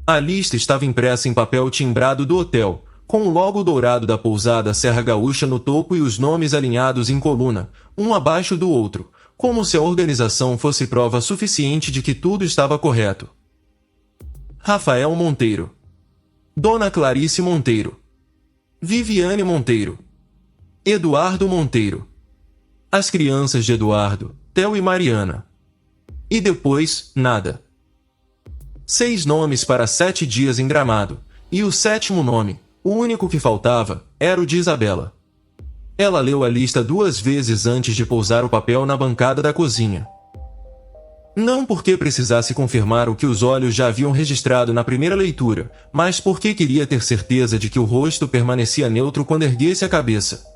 A lista estava impressa em papel timbrado do hotel, com o logo dourado da pousada Serra Gaúcha no topo e os nomes alinhados em coluna, um abaixo do outro, como se a organização fosse prova suficiente de que tudo estava correto. Rafael Monteiro. Dona Clarice Monteiro. Viviane Monteiro. Eduardo Monteiro. As crianças de Eduardo, Theo e Mariana. E depois, nada. 6 nomes para 7 dias em Gramado, e o 7º nome, o único que faltava, era o de Isabela. Ela leu a lista 2 vezes antes de pousar o papel na bancada da cozinha. Não porque precisasse confirmar o que os olhos já haviam registrado na primeira leitura, mas porque queria ter certeza de que o rosto permanecia neutro quando erguesse a cabeça.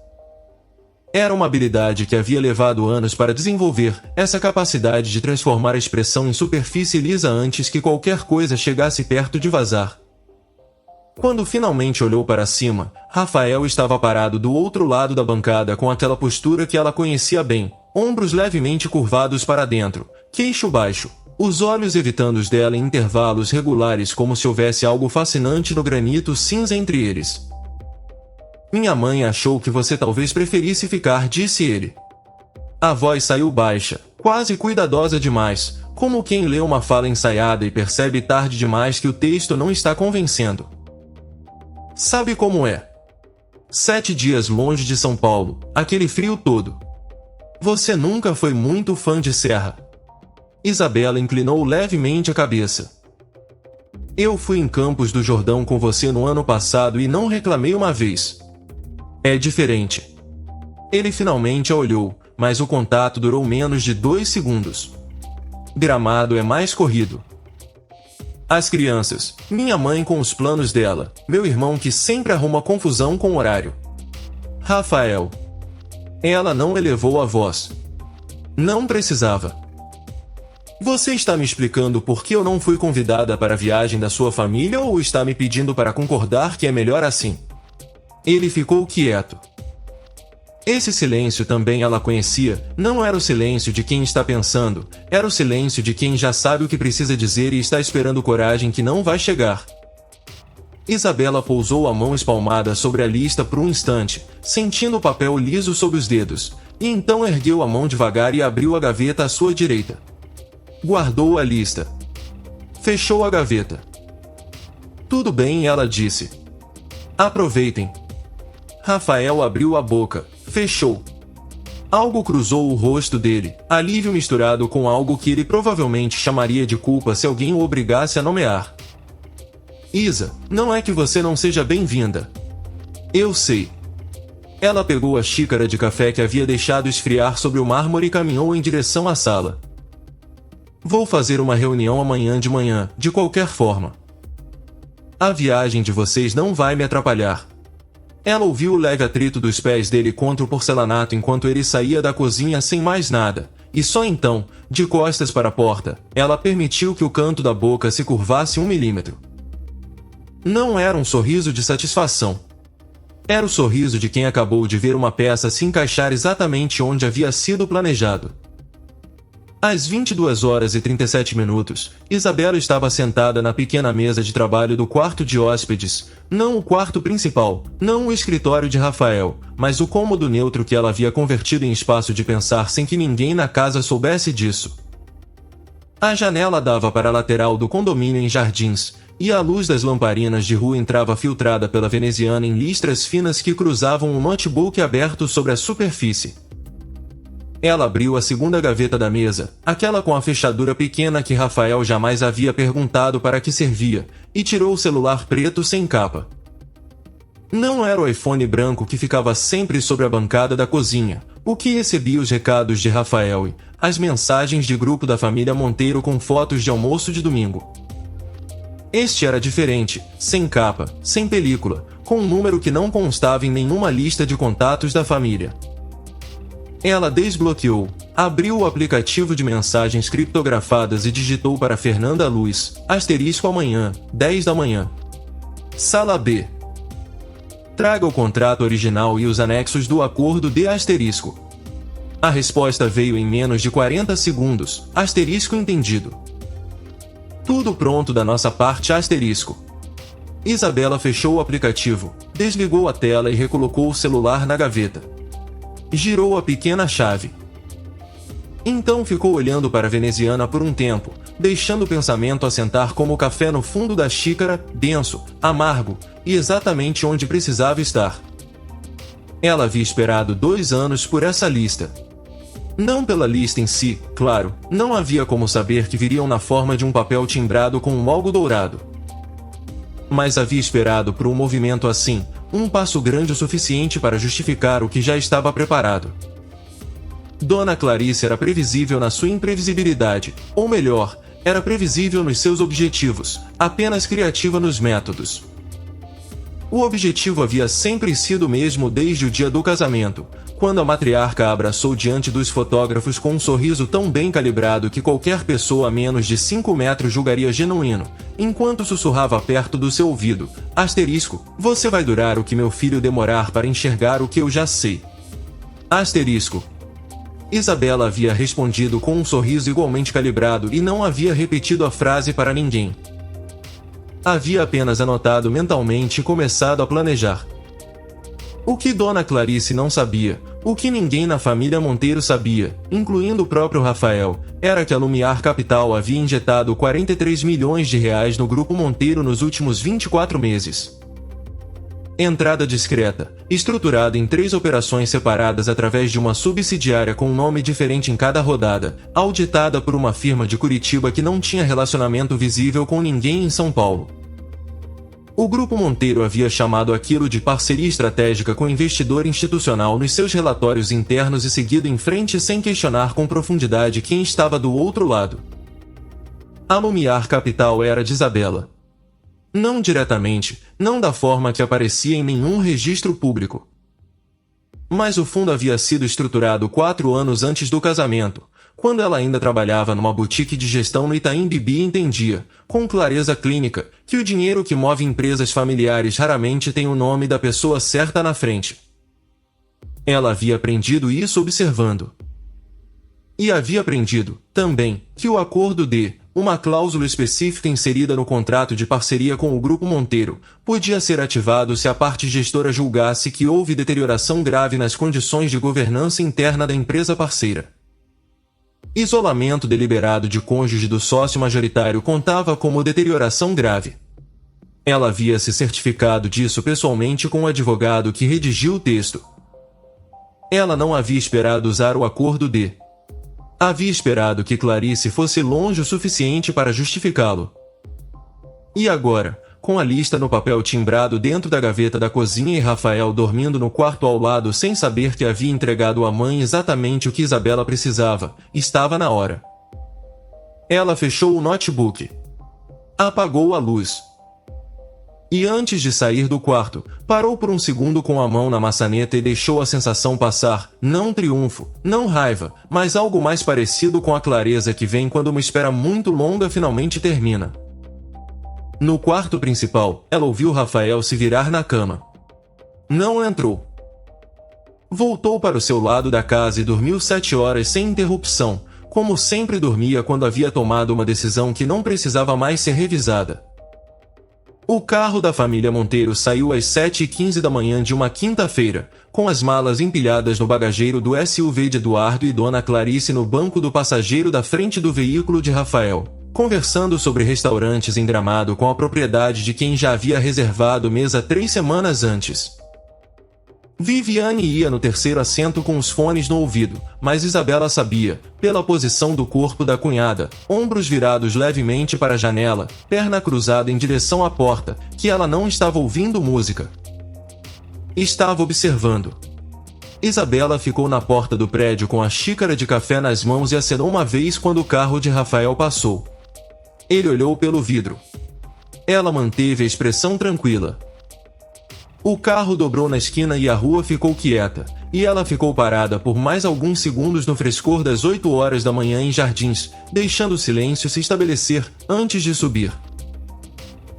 Era uma habilidade que havia levado anos para desenvolver, essa capacidade de transformar a expressão em superfície lisa antes que qualquer coisa chegasse perto de vazar. Quando finalmente olhou para cima, Rafael estava parado do outro lado da bancada com aquela postura que ela conhecia bem, ombros levemente curvados para dentro, queixo baixo, os olhos evitando os dela em intervalos regulares como se houvesse algo fascinante no granito cinza entre eles. Minha mãe achou que você talvez preferisse ficar, disse ele. A voz saiu baixa, quase cuidadosa demais, como quem lê uma fala ensaiada e percebe tarde demais que o texto não está convencendo. Sabe como é? 7 dias longe de São Paulo, aquele frio todo. Você nunca foi muito fã de serra. Isabela inclinou levemente a cabeça. Eu fui em Campos do Jordão com você no ano passado e não reclamei uma vez. É diferente. Ele finalmente a olhou, mas o contato durou menos de 2 segundos. Gramado é mais corrido. As crianças, minha mãe com os planos dela, meu irmão que sempre arruma confusão com o horário. Rafael. Ela não elevou a voz. Não precisava. Você está me explicando por que eu não fui convidada para a viagem da sua família ou está me pedindo para concordar que é melhor assim? Ele ficou quieto. Esse silêncio também ela conhecia, não era o silêncio de quem está pensando, era o silêncio de quem já sabe o que precisa dizer e está esperando coragem que não vai chegar. Isabela pousou a mão espalmada sobre a lista por um instante, sentindo o papel liso sob os dedos, e então ergueu a mão devagar e abriu a gaveta à sua direita. Guardou a lista. Fechou a gaveta. Tudo bem, ela disse. Aproveitem. Rafael abriu a boca, fechou. Algo cruzou o rosto dele, alívio misturado com algo que ele provavelmente chamaria de culpa se alguém o obrigasse a nomear. Isa, não é que você não seja bem-vinda. Eu sei. Ela pegou a xícara de café que havia deixado esfriar sobre o mármore e caminhou em direção à sala. Vou fazer uma reunião amanhã de manhã, de qualquer forma. A viagem de vocês não vai me atrapalhar. Ela ouviu o leve atrito dos pés dele contra o porcelanato enquanto ele saía da cozinha sem mais nada, e só então, de costas para a porta, ela permitiu que o canto da boca se curvasse 1 milímetro. Não era um sorriso de satisfação. Era o sorriso de quem acabou de ver uma peça se encaixar exatamente onde havia sido planejado. Às 22h37, Isabela estava sentada na pequena mesa de trabalho do quarto de hóspedes, não o quarto principal, não o escritório de Rafael, mas o cômodo neutro que ela havia convertido em espaço de pensar sem que ninguém na casa soubesse disso. A janela dava para a lateral do condomínio em Jardins, e a luz das lamparinas de rua entrava filtrada pela veneziana em listras finas que cruzavam um notebook aberto sobre a superfície. Ela abriu a segunda gaveta da mesa, aquela com a fechadura pequena que Rafael jamais havia perguntado para que servia, e tirou o celular preto sem capa. Não era o iPhone branco que ficava sempre sobre a bancada da cozinha, o que recebia os recados de Rafael e as mensagens de grupo da família Monteiro com fotos de almoço de domingo. Este era diferente, sem capa, sem película, com um número que não constava em nenhuma lista de contatos da família. Ela desbloqueou, abriu o aplicativo de mensagens criptografadas e digitou para Fernanda Luz, *amanhã, 10 da manhã. Sala B. Traga o contrato original e os anexos do acordo de *. A resposta veio em menos de 40 segundos, *entendido. Tudo pronto da nossa parte asterisco. Isabela fechou o aplicativo, desligou a tela e recolocou o celular na gaveta. Girou a pequena chave. Então ficou olhando para a veneziana por um tempo, deixando o pensamento assentar como o café no fundo da xícara, denso, amargo, e exatamente onde precisava estar. Ela havia esperado 2 anos por essa lista. Não pela lista em si, claro, não havia como saber que viriam na forma de um papel timbrado com um logo dourado. Mas havia esperado por um movimento assim, um passo grande o suficiente para justificar o que já estava preparado. Dona Clarice era previsível na sua imprevisibilidade, ou melhor, era previsível nos seus objetivos, apenas criativa nos métodos. O objetivo havia sempre sido o mesmo desde o dia do casamento, quando a matriarca a abraçou diante dos fotógrafos com um sorriso tão bem calibrado que qualquer pessoa a menos de 5 metros julgaria genuíno, enquanto sussurrava perto do seu ouvido, asterisco, você vai durar o que meu filho demorar para enxergar o que eu já sei. Asterisco. Isabela havia respondido com um sorriso igualmente calibrado e não havia repetido a frase para ninguém. Havia apenas anotado mentalmente e começado a planejar. O que Dona Clarice não sabia, o que ninguém na família Monteiro sabia, incluindo o próprio Rafael, era que a Lumiar Capital havia injetado 43 milhões de reais no Grupo Monteiro nos últimos 24 meses. Entrada discreta, estruturada em 3 operações separadas através de uma subsidiária com um nome diferente em cada rodada, auditada por uma firma de Curitiba que não tinha relacionamento visível com ninguém em São Paulo. O Grupo Monteiro havia chamado aquilo de parceria estratégica com investidor institucional nos seus relatórios internos e seguido em frente sem questionar com profundidade quem estava do outro lado. A Lumiar Capital era de Isabela. Não diretamente, não da forma que aparecia em nenhum registro público. Mas o fundo havia sido estruturado 4 anos antes do casamento, quando ela ainda trabalhava numa boutique de gestão no Itaim Bibi e entendia, com clareza clínica, que o dinheiro que move empresas familiares raramente tem o nome da pessoa certa na frente. Ela havia aprendido isso observando. E havia aprendido, também, que o acordo de, uma cláusula específica inserida no contrato de parceria com o Grupo Monteiro, podia ser ativado se a parte gestora julgasse que houve deterioração grave nas condições de governança interna da empresa parceira. Isolamento deliberado de cônjuge do sócio majoritário contava como deterioração grave. Ela havia se certificado disso pessoalmente com o advogado que redigiu o texto. Ela não havia esperado usar o acordo de. Havia esperado que Clarice fosse longe o suficiente para justificá-lo. E agora, com a lista no papel timbrado dentro da gaveta da cozinha e Rafael dormindo no quarto ao lado sem saber que havia entregado à mãe exatamente o que Isabela precisava, estava na hora. Ela fechou o notebook. Apagou a luz. E antes de sair do quarto, parou por um segundo com a mão na maçaneta e deixou a sensação passar, não triunfo, não raiva, mas algo mais parecido com a clareza que vem quando uma espera muito longa finalmente termina. No quarto principal, ela ouviu Rafael se virar na cama. Não entrou. Voltou para o seu lado da casa e dormiu 7 horas sem interrupção, como sempre dormia quando havia tomado uma decisão que não precisava mais ser revisada. O carro da família Monteiro saiu às 7h15 da manhã de uma quinta-feira, com as malas empilhadas no bagageiro do SUV de Eduardo e Dona Clarice no banco do passageiro da frente do veículo de Rafael, conversando sobre restaurantes em Gramado com a propriedade de quem já havia reservado mesa 3 semanas antes. Viviane ia no terceiro assento com os fones no ouvido, mas Isabela sabia, pela posição do corpo da cunhada, ombros virados levemente para a janela, perna cruzada em direção à porta, que ela não estava ouvindo música. Estava observando. Isabela ficou na porta do prédio com a xícara de café nas mãos e acenou uma vez quando o carro de Rafael passou. Ele olhou pelo vidro. Ela manteve a expressão tranquila. O carro dobrou na esquina e a rua ficou quieta, e ela ficou parada por mais alguns segundos no frescor das 8 horas da manhã em Jardins, deixando o silêncio se estabelecer, antes de subir.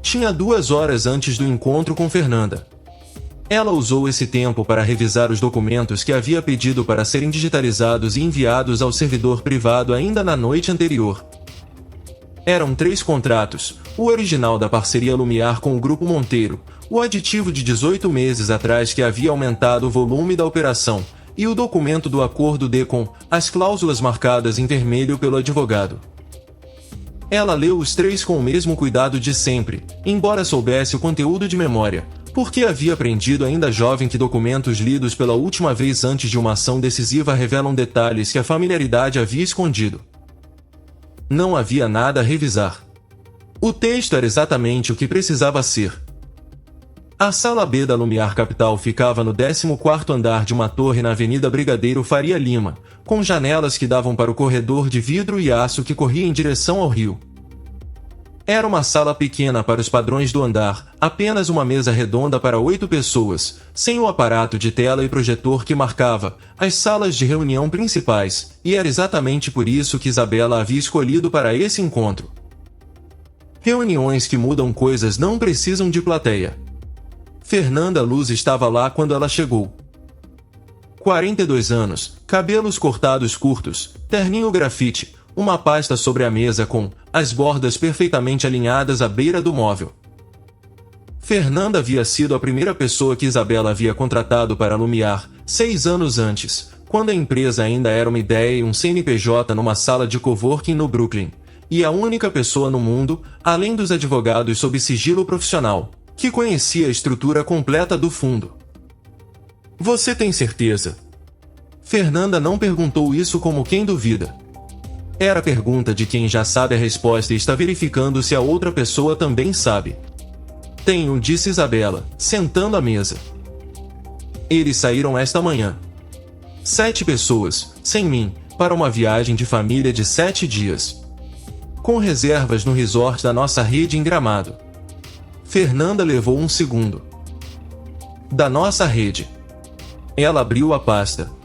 Tinha 2 horas antes do encontro com Fernanda. Ela usou esse tempo para revisar os documentos que havia pedido para serem digitalizados e enviados ao servidor privado ainda na noite anterior. Eram 3 contratos, o original da parceria Lumiar com o Grupo Monteiro, o aditivo de 18 meses atrás que havia aumentado o volume da operação, e o documento do acordo com as cláusulas marcadas em vermelho pelo advogado. Ela leu os 3 com o mesmo cuidado de sempre, embora soubesse o conteúdo de memória, porque havia aprendido ainda jovem que documentos lidos pela última vez antes de uma ação decisiva revelam detalhes que a familiaridade havia escondido. Não havia nada a revisar. O texto era exatamente o que precisava ser. A sala B da Lumiar Capital ficava no 14º andar de uma torre na Avenida Brigadeiro Faria Lima, com janelas que davam para o corredor de vidro e aço que corria em direção ao rio. Era uma sala pequena para os padrões do andar, apenas uma mesa redonda para 8 pessoas, sem o aparato de tela e projetor que marcava as salas de reunião principais, e era exatamente por isso que Isabela havia escolhido para esse encontro. Reuniões que mudam coisas não precisam de plateia. Fernanda Luz estava lá quando ela chegou. 42 anos, cabelos cortados curtos, terninho grafite, uma pasta sobre a mesa com as bordas perfeitamente alinhadas à beira do móvel. Fernanda havia sido a primeira pessoa que Isabela havia contratado para Lumiar 6 anos antes, quando a empresa ainda era uma ideia e um CNPJ numa sala de coworking no Brooklyn, e a única pessoa no mundo, além dos advogados sob sigilo profissional, que conhecia a estrutura completa do fundo. Você tem certeza? Fernanda não perguntou isso como quem duvida. Era a pergunta de quem já sabe a resposta e está verificando se a outra pessoa também sabe. Tenho, disse Isabela, sentando à mesa. Eles saíram esta manhã. 7 pessoas, sem mim, para uma viagem de família de 7 dias. Com reservas no resort da nossa rede em Gramado. Fernanda levou um segundo. Da nossa rede. Ela abriu a pasta.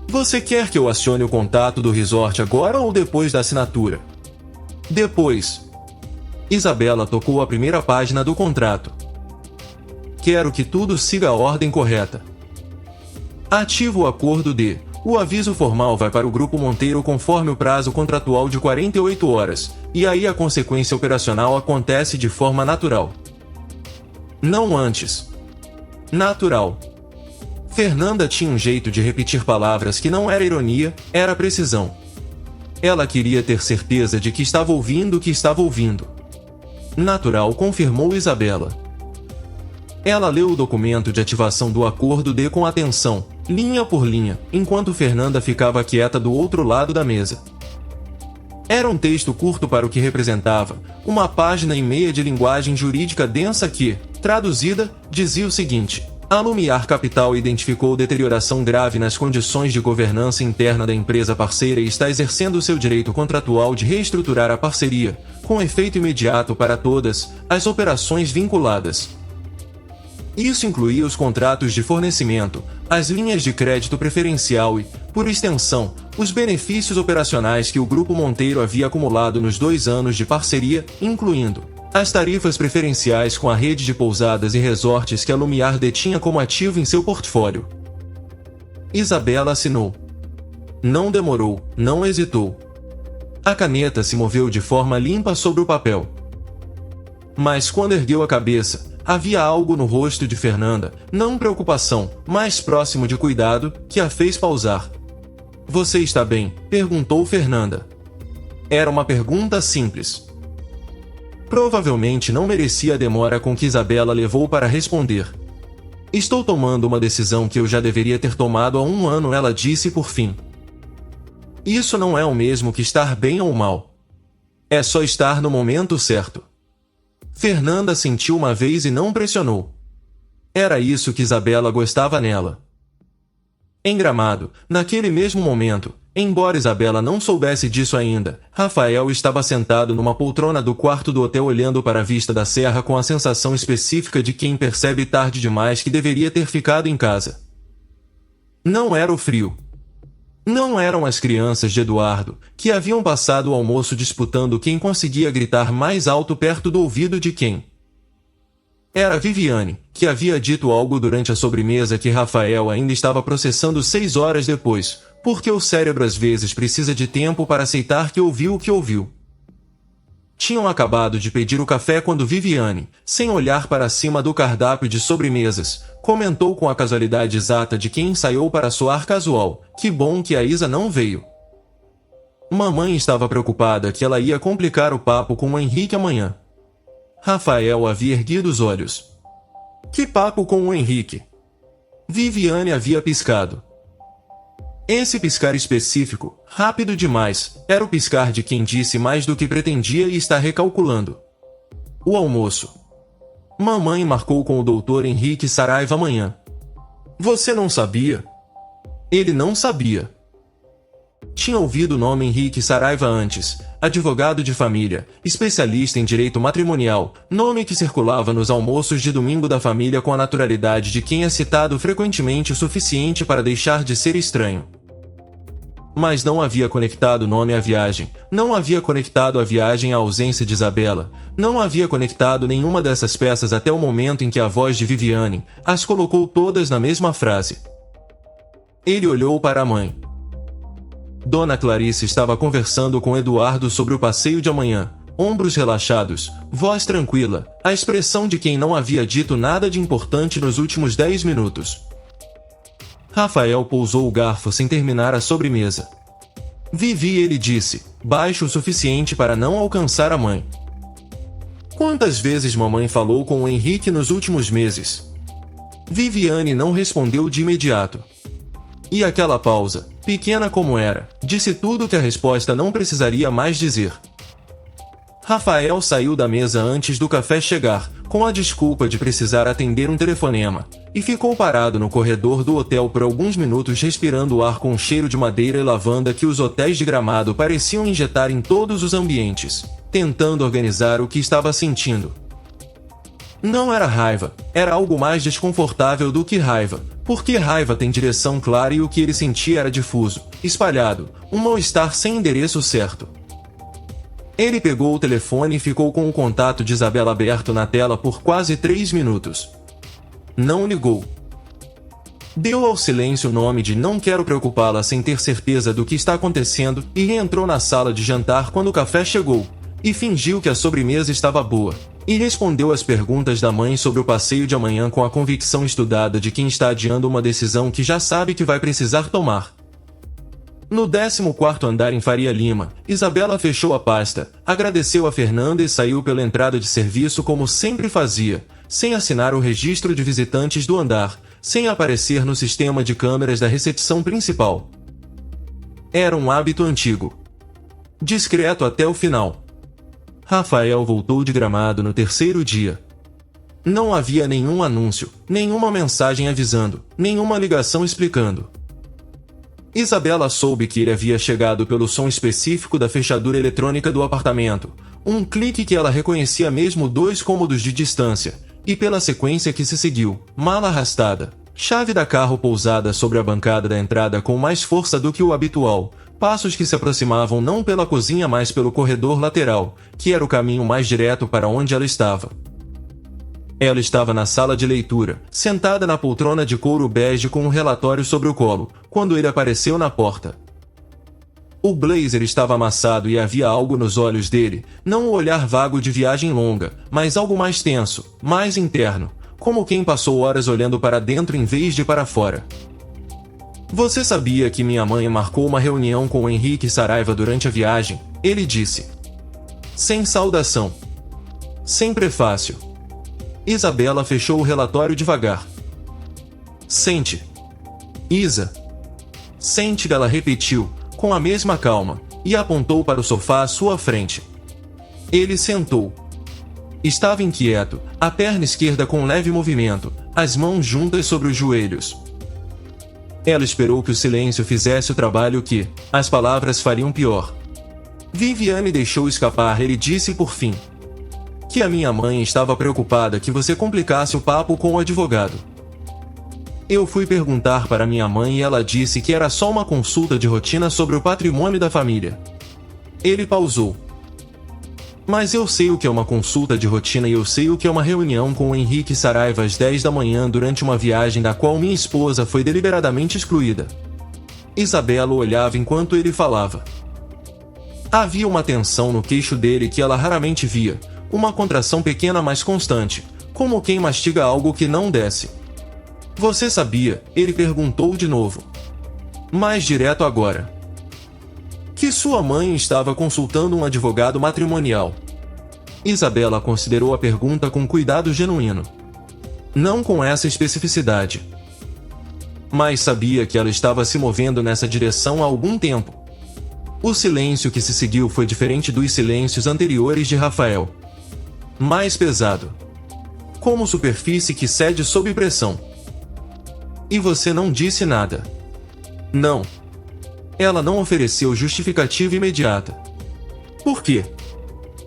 Você quer que eu acione o contato do resort agora ou depois da assinatura? Depois. Isabela tocou a primeira página do contrato. Quero que tudo siga a ordem correta. Ativo o acordo de. O aviso formal vai para o Grupo Monteiro conforme o prazo contratual de 48 horas, e aí a consequência operacional acontece de forma natural. Não antes. Natural. Fernanda tinha um jeito de repetir palavras que não era ironia, era precisão. Ela queria ter certeza de que estava ouvindo o que estava ouvindo. Natural, confirmou Isabela. Ela leu o documento de ativação do acordo com atenção, linha por linha, enquanto Fernanda ficava quieta do outro lado da mesa. Era um texto curto para o que representava, 1,5 páginas de linguagem jurídica densa que, traduzida, dizia o seguinte: a Lumiar Capital identificou deterioração grave nas condições de governança interna da empresa parceira e está exercendo seu direito contratual de reestruturar a parceria, com efeito imediato para todas as operações vinculadas. Isso incluía os contratos de fornecimento, as linhas de crédito preferencial e, por extensão, os benefícios operacionais que o Grupo Monteiro havia acumulado nos 2 anos de parceria, incluindo as tarifas preferenciais com a rede de pousadas e resorts que a Lumiar detinha como ativo em seu portfólio. Isabela assinou. Não demorou, não hesitou. A caneta se moveu de forma limpa sobre o papel. Mas quando ergueu a cabeça, havia algo no rosto de Fernanda, não preocupação, mais próximo de cuidado, que a fez pausar. Você está bem? Perguntou Fernanda. Era uma pergunta simples. Provavelmente não merecia a demora com que Isabela levou para responder. Estou tomando uma decisão que eu já deveria ter tomado há 1 ano, ela disse por fim. Isso não é o mesmo que estar bem ou mal. É só estar no momento certo. Fernanda sentiu uma vez e não pressionou. Era isso que Isabela gostava nela. Em Gramado, naquele mesmo momento, embora Isabela não soubesse disso ainda, Rafael estava sentado numa poltrona do quarto do hotel olhando para a vista da serra com a sensação específica de quem percebe tarde demais que deveria ter ficado em casa. Não era o frio. Não eram as crianças de Eduardo, que haviam passado o almoço disputando quem conseguia gritar mais alto perto do ouvido de quem. Era Viviane, que havia dito algo durante a sobremesa que Rafael ainda estava processando 6 horas depois, porque o cérebro às vezes precisa de tempo para aceitar que ouviu o que ouviu. Tinham acabado de pedir o café quando Viviane, sem olhar para cima do cardápio de sobremesas, comentou com a casualidade exata de quem ensaiou para soar casual: "Que bom que a Isa não veio." Mamãe estava preocupada que ela ia complicar o papo com o Henrique amanhã. Rafael havia erguido os olhos. Que papo com o Henrique? Viviane havia piscado. Esse piscar específico, rápido demais, era o piscar de quem disse mais do que pretendia e está recalculando. O almoço. Mamãe marcou com o Dr. Henrique Saraiva amanhã. Você não sabia? Ele não sabia. Tinha ouvido o nome Henrique Saraiva antes, advogado de família, especialista em direito matrimonial, nome que circulava nos almoços de domingo da família com a naturalidade de quem é citado frequentemente o suficiente para deixar de ser estranho. Mas não havia conectado o nome à viagem, não havia conectado a viagem à ausência de Isabela, não havia conectado nenhuma dessas peças até o momento em que a voz de Viviane as colocou todas na mesma frase. Ele olhou para a mãe. Dona Clarice estava conversando com Eduardo sobre o passeio de amanhã, ombros relaxados, voz tranquila, a expressão de quem não havia dito nada de importante nos últimos 10 minutos. Rafael pousou o garfo sem terminar a sobremesa. Vivi, ele disse, baixo o suficiente para não alcançar a mãe. Quantas vezes mamãe falou com o Henrique nos últimos meses? Viviane não respondeu de imediato. E aquela pausa, pequena como era, disse tudo que a resposta não precisaria mais dizer. Rafael saiu da mesa antes do café chegar, com a desculpa de precisar atender um telefonema, e ficou parado no corredor do hotel por alguns minutos respirando o ar com cheiro de madeira e lavanda que os hotéis de Gramado pareciam injetar em todos os ambientes, tentando organizar o que estava sentindo. Não era raiva, era algo mais desconfortável do que raiva, porque raiva tem direção clara e o que ele sentia era difuso, espalhado, um mal-estar sem endereço certo. Ele pegou o telefone e ficou com o contato de Isabela aberto na tela por quase 3 minutos. Não ligou. Deu ao silêncio o nome de "não quero preocupá-la" sem ter certeza do que está acontecendo e reentrou na sala de jantar quando o café chegou, e fingiu que a sobremesa estava boa, e respondeu às perguntas da mãe sobre o passeio de amanhã com a convicção estudada de quem está adiando uma decisão que já sabe que vai precisar tomar. No 14º andar em Faria Lima, Isabela fechou a pasta, agradeceu a Fernanda e saiu pela entrada de serviço como sempre fazia, sem assinar o registro de visitantes do andar, sem aparecer no sistema de câmeras da recepção principal. Era um hábito antigo. Discreto até o final. Rafael voltou de Gramado no 3º dia. Não havia nenhum anúncio, nenhuma mensagem avisando, nenhuma ligação explicando. Isabela soube que ele havia chegado pelo som específico da fechadura eletrônica do apartamento, um clique que ela reconhecia mesmo 2 cômodos de distância, e pela sequência que se seguiu: mala arrastada, chave da carro pousada sobre a bancada da entrada com mais força do que o habitual, passos que se aproximavam não pela cozinha mas pelo corredor lateral, que era o caminho mais direto para onde ela estava. Ela estava na sala de leitura, sentada na poltrona de couro bege com um relatório sobre o colo, quando ele apareceu na porta. O blazer estava amassado e havia algo nos olhos dele, não o olhar vago de viagem longa, mas algo mais tenso, mais interno, como quem passou horas olhando para dentro em vez de para fora. Você sabia que minha mãe marcou uma reunião com o Henrique Saraiva durante a viagem? Ele disse. Sem saudação. Sem prefácio. Isabela fechou o relatório devagar. Sente. Isa. Sente, ela repetiu, com a mesma calma, e apontou para o sofá à sua frente. Ele sentou. Estava inquieto, a perna esquerda com um leve movimento, as mãos juntas sobre os joelhos. Ela esperou que o silêncio fizesse o trabalho que as palavras fariam pior. Viviane deixou escapar, ele disse por fim. Que a minha mãe estava preocupada que você complicasse o papo com o advogado. Eu fui perguntar para minha mãe e ela disse que era só uma consulta de rotina sobre o patrimônio da família. Ele pausou. Mas eu sei o que é uma consulta de rotina e eu sei o que é uma reunião com o Henrique Saraiva às 10 da manhã durante uma viagem da qual minha esposa foi deliberadamente excluída. Isabela o olhava enquanto ele falava. Havia uma tensão no queixo dele que ela raramente via, uma contração pequena mas constante, como quem mastiga algo que não desce. Você sabia? Ele perguntou de novo. Mais direto agora. Que sua mãe estava consultando um advogado matrimonial. Isabela considerou a pergunta com cuidado genuíno. Não com essa especificidade. Mas sabia que ela estava se movendo nessa direção há algum tempo. O silêncio que se seguiu foi diferente dos silêncios anteriores de Rafael. Mais pesado. Como superfície que cede sob pressão. E você não disse nada. Não. Ela não ofereceu justificativa imediata. Por quê?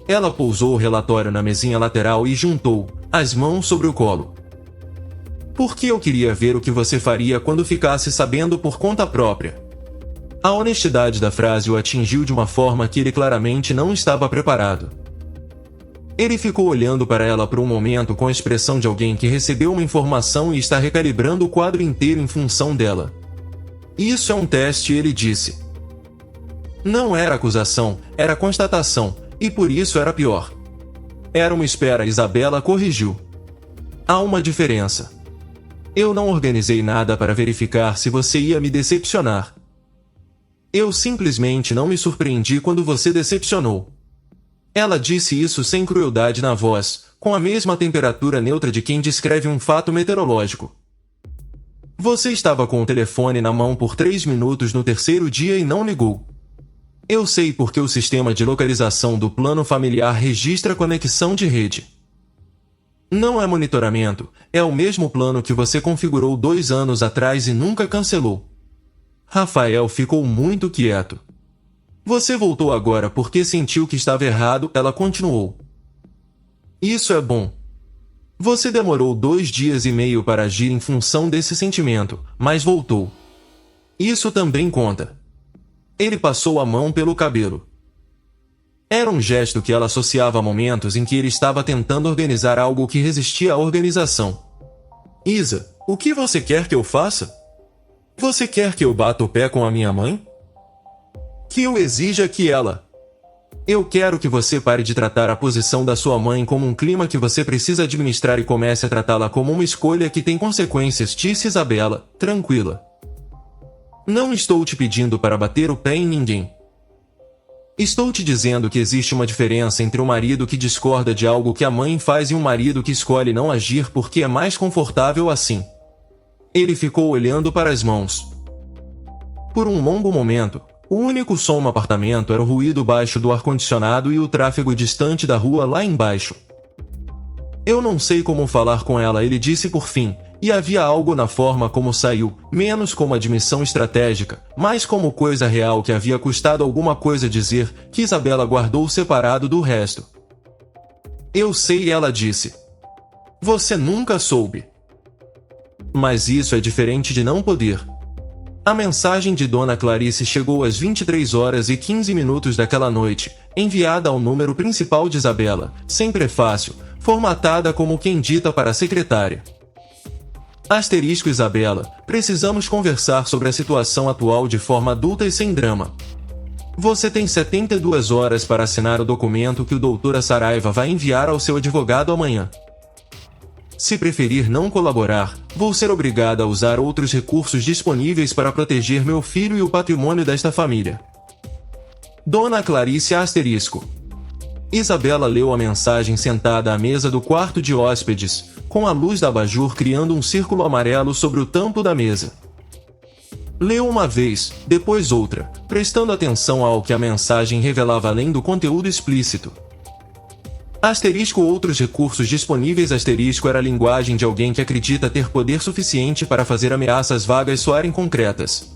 Ela pousou o relatório na mesinha lateral e juntou as mãos sobre o colo. Porque eu queria ver o que você faria quando ficasse sabendo por conta própria. A honestidade da frase o atingiu de uma forma que ele claramente não estava preparado. Ele ficou olhando para ela por um momento com a expressão de alguém que recebeu uma informação e está recalibrando o quadro inteiro em função dela. Isso é um teste, ele disse. Não era acusação, era constatação, e por isso era pior. Era uma espera, Isabela corrigiu. Há uma diferença. Eu não organizei nada para verificar se você ia me decepcionar. Eu simplesmente não me surpreendi quando você decepcionou. Ela disse isso sem crueldade na voz, com a mesma temperatura neutra de quem descreve um fato meteorológico. Você estava com o telefone na mão por 3 minutos no terceiro dia e não ligou. Eu sei porque o sistema de localização do plano familiar registra conexão de rede. Não é monitoramento, é o mesmo plano que você configurou 2 anos atrás e nunca cancelou. Rafael ficou muito quieto. Você voltou agora porque sentiu que estava errado, ela continuou. Isso é bom. Você demorou 2 dias e meio para agir em função desse sentimento, mas voltou. Isso também conta. Ele passou a mão pelo cabelo. Era um gesto que ela associava a momentos em que ele estava tentando organizar algo que resistia à organização. Isa, o que você quer que eu faça? Você quer que eu bata o pé com a minha mãe? Que eu exija que ela... Eu quero que você pare de tratar a posição da sua mãe como um clima que você precisa administrar e comece a tratá-la como uma escolha que tem consequências, disse Isabela, tranquila. Não estou te pedindo para bater o pé em ninguém. Estou te dizendo que existe uma diferença entre um marido que discorda de algo que a mãe faz e um marido que escolhe não agir porque é mais confortável assim. Ele ficou olhando para as mãos. Por um longo momento, o único som no apartamento era o ruído baixo do ar-condicionado e o tráfego distante da rua lá embaixo. Eu não sei como falar com ela, ele disse por fim, e havia algo na forma como saiu, menos como admissão estratégica, mais como coisa real que havia custado alguma coisa dizer, que Isabela guardou separado do resto. Eu sei, ela disse. Você nunca soube. Mas isso é diferente de não poder. A mensagem de Dona Clarice chegou às 23 horas e 15 minutos daquela noite, enviada ao número principal de Isabela, sem prefácio, formatada como quem dita para a secretária. Asterisco Isabela, precisamos conversar sobre a situação atual de forma adulta e sem drama. Você tem 72 horas para assinar o documento que o doutora Saraiva vai enviar ao seu advogado amanhã. Se preferir não colaborar, vou ser obrigada a usar outros recursos disponíveis para proteger meu filho e o patrimônio desta família. Dona Clarice asterisco. Isabela leu a mensagem sentada à mesa do quarto de hóspedes, com a luz da abajur criando um círculo amarelo sobre o tampo da mesa. Leu uma vez, depois outra, prestando atenção ao que a mensagem revelava além do conteúdo explícito. Asterisco outros recursos disponíveis asterisco era a linguagem de alguém que acredita ter poder suficiente para fazer ameaças vagas soarem concretas.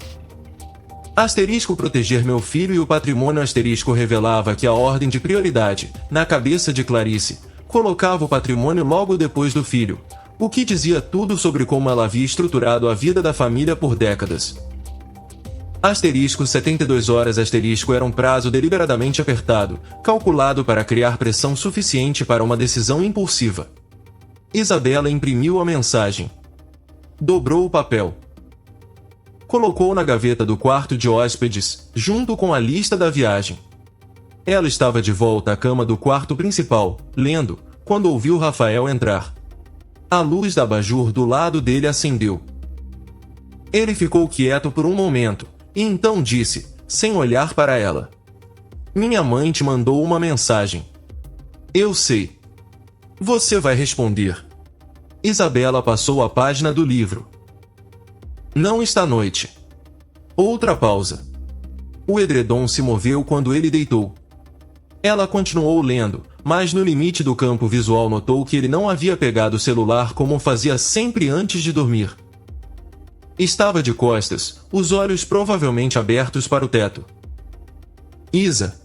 Asterisco proteger meu filho e o patrimônio asterisco revelava que a ordem de prioridade, na cabeça de Clarice, colocava o patrimônio logo depois do filho, o que dizia tudo sobre como ela havia estruturado a vida da família por décadas. Asterisco 72 horas asterisco era um prazo deliberadamente apertado, calculado para criar pressão suficiente para uma decisão impulsiva. Isabela imprimiu a mensagem. Dobrou o papel. Colocou na gaveta do quarto de hóspedes, junto com a lista da viagem. Ela estava de volta à cama do quarto principal, lendo, quando ouviu Rafael entrar. A luz da abajur do lado dele acendeu. Ele ficou quieto por um momento, e então disse, sem olhar para ela: "Minha mãe te mandou uma mensagem." "Eu sei." "Você vai responder." Isabela passou a página do livro. "Não está noite." Outra pausa. O edredom se moveu quando ele deitou. Ela continuou lendo, mas no limite do campo visual notou que ele não havia pegado o celular como fazia sempre antes de dormir. Estava de costas, os olhos provavelmente abertos para o teto. "Isa."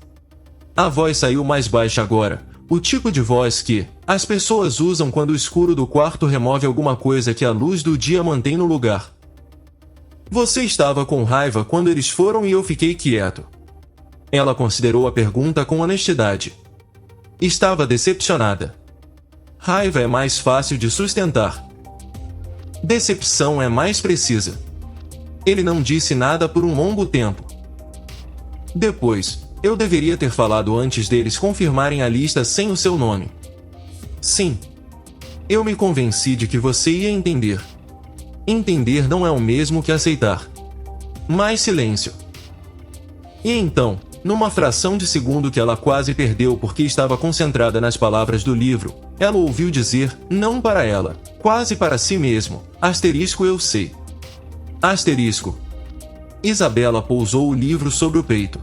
A voz saiu mais baixa agora, o tipo de voz que as pessoas usam quando o escuro do quarto remove alguma coisa que a luz do dia mantém no lugar. "Você estava com raiva quando eles foram e eu fiquei quieto." Ela considerou a pergunta com honestidade. Estava decepcionada. Raiva é mais fácil de sustentar. Decepção é mais precisa. Ele não disse nada por um longo tempo. "Depois, eu deveria ter falado antes deles confirmarem a lista sem o seu nome." "Sim. Eu me convenci de que você ia entender." Entender não é o mesmo que aceitar. Mais silêncio. E então, numa fração de segundo que ela quase perdeu porque estava concentrada nas palavras do livro, ela ouviu dizer, não para ela, quase para si mesmo, "Eu sei." Isabela pousou o livro sobre o peito.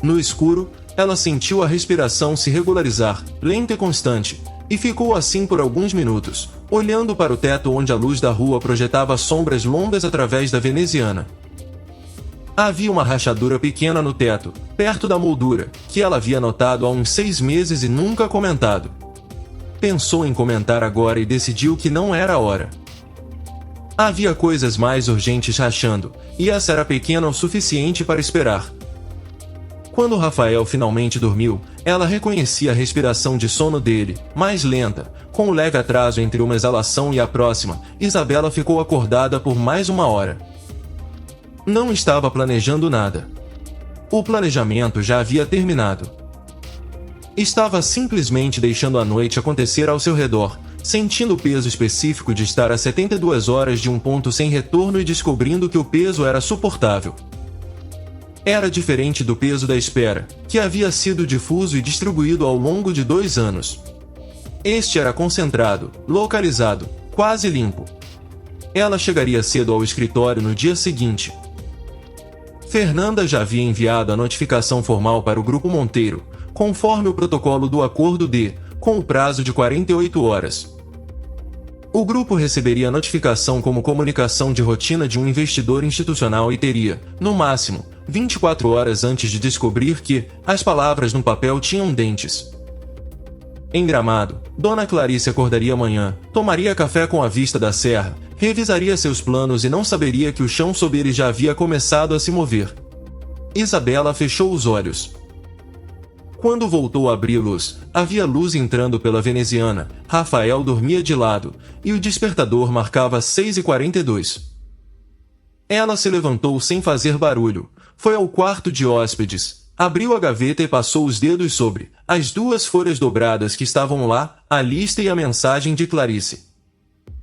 No escuro, ela sentiu a respiração se regularizar, lenta e constante, e ficou assim por alguns minutos, olhando para o teto onde a luz da rua projetava sombras longas através da veneziana. Havia uma rachadura pequena no teto, perto da moldura, que ela havia notado há uns 6 meses e nunca comentado. Pensou em comentar agora e decidiu que não era a hora. Havia coisas mais urgentes rachando, e essa era pequena o suficiente para esperar. Quando Rafael finalmente dormiu, ela reconhecia a respiração de sono dele, mais lenta, com um leve atraso entre uma exalação e a próxima. Isabela ficou acordada por mais 1 hora. Não estava planejando nada. O planejamento já havia terminado. Estava simplesmente deixando a noite acontecer ao seu redor, sentindo o peso específico de estar a 72 horas de um ponto sem retorno e descobrindo que o peso era suportável. Era diferente do peso da espera, que havia sido difuso e distribuído ao longo de 2 anos. Este era concentrado, localizado, quase limpo. Ela chegaria cedo ao escritório no dia seguinte. Fernanda já havia enviado a notificação formal para o Grupo Monteiro, conforme o protocolo do acordo com o prazo de 48 horas. O grupo receberia a notificação como comunicação de rotina de um investidor institucional e teria, no máximo, 24 horas antes de descobrir que as palavras no papel tinham dentes. Em Gramado, Dona Clarice acordaria amanhã, tomaria café com a vista da serra, revisaria seus planos e não saberia que o chão sob ele já havia começado a se mover. Isabela fechou os olhos. Quando voltou a abri-los, havia luz entrando pela veneziana, Rafael dormia de lado, e o despertador marcava 6h42. Ela se levantou sem fazer barulho, foi ao quarto de hóspedes, abriu a gaveta e passou os dedos sobre as 2 folhas dobradas que estavam lá, a lista e a mensagem de Clarice.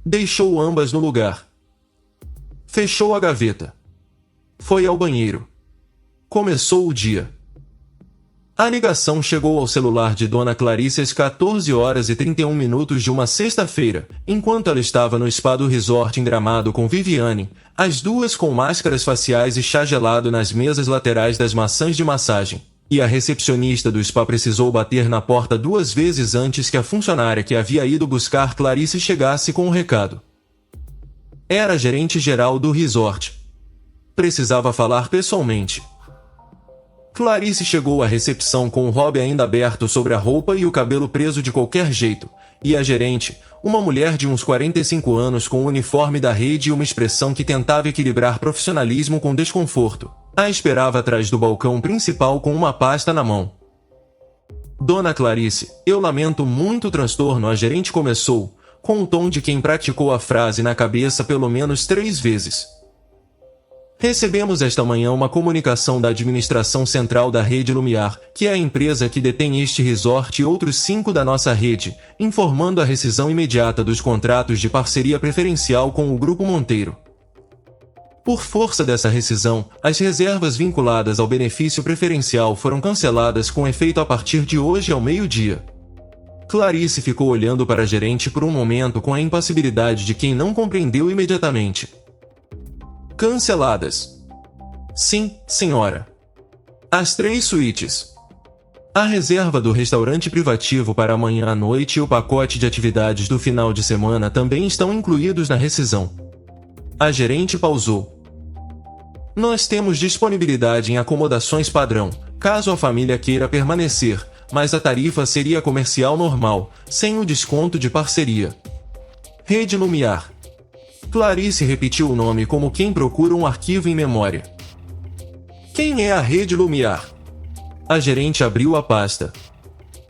Deixou ambas no lugar. Fechou a gaveta. Foi ao banheiro. Começou o dia. A ligação chegou ao celular de Dona Clarice às 14h31 de uma sexta-feira, enquanto ela estava no spa do resort em Gramado com Viviane, as duas com máscaras faciais e chá gelado nas mesas laterais das maçãs de massagem, e a recepcionista do spa precisou bater na porta 2 vezes antes que a funcionária que havia ido buscar Clarice chegasse com o recado. Era a gerente-geral do resort. Precisava falar pessoalmente. Clarice chegou à recepção com o hobby ainda aberto sobre a roupa e o cabelo preso de qualquer jeito, e a gerente, uma mulher de uns 45 anos com o uniforme da rede e uma expressão que tentava equilibrar profissionalismo com desconforto, a esperava atrás do balcão principal com uma pasta na mão. Dona Clarice, eu lamento muito o transtorno, a gerente começou, com o tom de quem praticou a frase na cabeça pelo menos 3 vezes. Recebemos esta manhã uma comunicação da administração central da Rede Lumiar, que é a empresa que detém este resort e outros 5 da nossa rede, informando a rescisão imediata dos contratos de parceria preferencial com o Grupo Monteiro. Por força dessa rescisão, as reservas vinculadas ao benefício preferencial foram canceladas com efeito a partir de hoje ao meio-dia. Clarice ficou olhando para a gerente por um momento com a impassibilidade de quem não compreendeu imediatamente. Canceladas. Sim, senhora. As 3 suítes. A reserva do restaurante privativo para amanhã à noite e o pacote de atividades do final de semana também estão incluídos na rescisão. A gerente pausou. Nós temos disponibilidade em acomodações padrão, caso a família queira permanecer, mas a tarifa seria comercial normal, sem o desconto de parceria. Rede Lumiar. Clarice repetiu o nome como quem procura um arquivo em memória. Quem é a Rede Lumiar? A gerente abriu a pasta.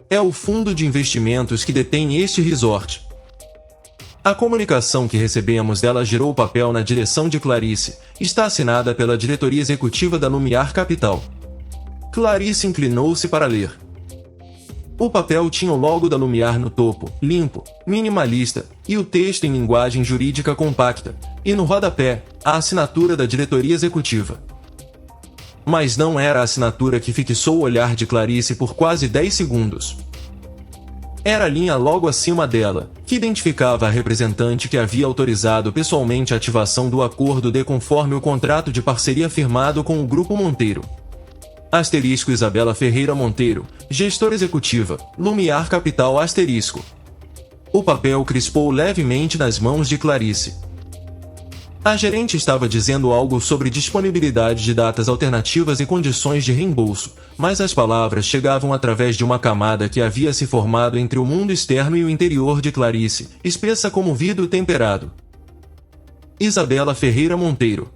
É o fundo de investimentos que detém este resort. A comunicação que recebemos dela girou o papel na direção de Clarice. Está assinada pela diretoria executiva da Lumiar Capital. Clarice inclinou-se para ler. O papel tinha o logo da Lumiar no topo, limpo, minimalista, e o texto em linguagem jurídica compacta, e no rodapé, a assinatura da diretoria executiva. Mas não era a assinatura que fixou o olhar de Clarice por quase 10 segundos. Era a linha logo acima dela, que identificava a representante que havia autorizado pessoalmente a ativação do acordo de conforme o contrato de parceria firmado com o Grupo Monteiro. Asterisco Isabela Ferreira Monteiro, gestora executiva, Lumiar Capital asterisco. O papel crispou levemente nas mãos de Clarice. A gerente estava dizendo algo sobre disponibilidade de datas alternativas e condições de reembolso, mas as palavras chegavam através de uma camada que havia se formado entre o mundo externo e o interior de Clarice, espessa como vidro temperado. Isabela Ferreira Monteiro.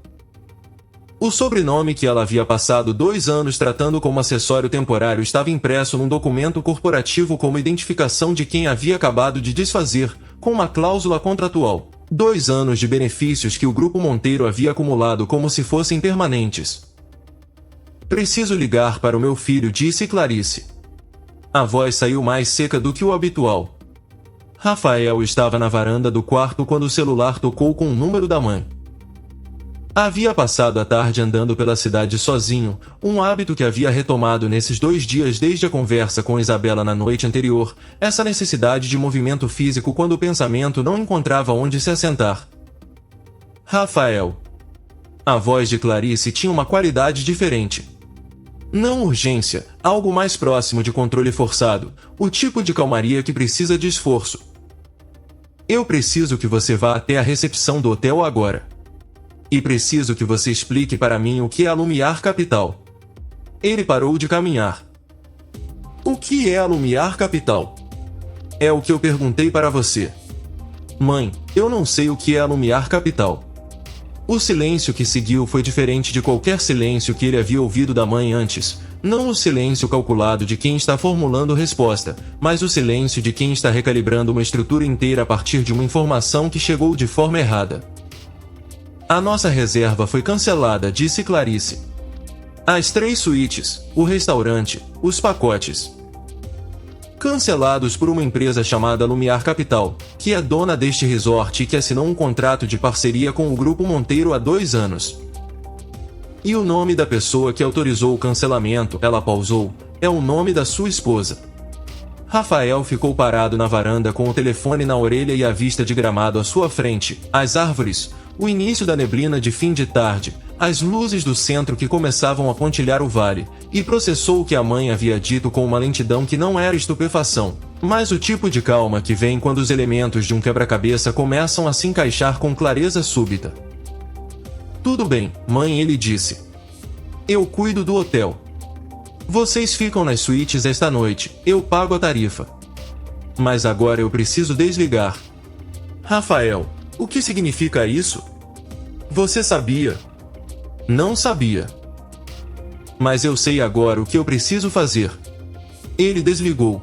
O sobrenome que ela havia passado 2 anos tratando como acessório temporário estava impresso num documento corporativo como identificação de quem havia acabado de desfazer, com uma cláusula contratual. 2 anos de benefícios que o Grupo Monteiro havia acumulado como se fossem permanentes. Preciso ligar para o meu filho, disse Clarice. A voz saiu mais seca do que o habitual. Rafael estava na varanda do quarto quando o celular tocou com o número da mãe. Havia passado a tarde andando pela cidade sozinho, um hábito que havia retomado nesses 2 dias desde a conversa com Isabela na noite anterior, essa necessidade de movimento físico quando o pensamento não encontrava onde se assentar. Rafael. A voz de Clarice tinha uma qualidade diferente. Não urgência, algo mais próximo de controle forçado, o tipo de calmaria que precisa de esforço. Eu preciso que você vá até a recepção do hotel agora. E preciso que você explique para mim o que é a Lumiar Capital. Ele parou de caminhar. O que é a Lumiar Capital? É o que eu perguntei para você. Mãe, eu não sei o que é a Lumiar Capital. O silêncio que seguiu foi diferente de qualquer silêncio que ele havia ouvido da mãe antes. Não o silêncio calculado de quem está formulando resposta, mas o silêncio de quem está recalibrando uma estrutura inteira a partir de uma informação que chegou de forma errada. A nossa reserva foi cancelada, disse Clarice. As 3 suítes, o restaurante, os pacotes. Cancelados por uma empresa chamada Lumiar Capital, que é dona deste resort e que assinou um contrato de parceria com o Grupo Monteiro há 2 anos. E o nome da pessoa que autorizou o cancelamento, ela pausou, é o nome da sua esposa. Rafael ficou parado na varanda com o telefone na orelha e a vista de gramado à sua frente, as árvores, o início da neblina de fim de tarde, as luzes do centro que começavam a pontilhar o vale, e processou o que a mãe havia dito com uma lentidão que não era estupefação, mas o tipo de calma que vem quando os elementos de um quebra-cabeça começam a se encaixar com clareza súbita. Tudo bem, mãe, ele disse. Eu cuido do hotel. Vocês ficam nas suítes esta noite, eu pago a tarifa. Mas agora eu preciso desligar. Rafael, o que significa isso? Você sabia? Não sabia. Mas eu sei agora o que eu preciso fazer. Ele desligou.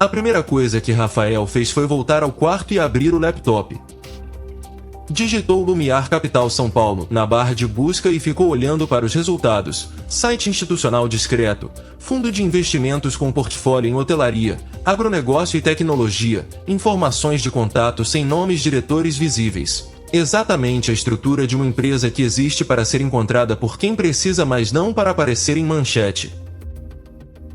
A primeira coisa que Rafael fez foi voltar ao quarto e abrir o laptop. Digitou Lumiar Capital São Paulo na barra de busca e ficou olhando para os resultados. Site institucional discreto, fundo de investimentos com portfólio em hotelaria, agronegócio e tecnologia, informações de contato sem nomes diretores visíveis. Exatamente a estrutura de uma empresa que existe para ser encontrada por quem precisa, mas não para aparecer em manchete.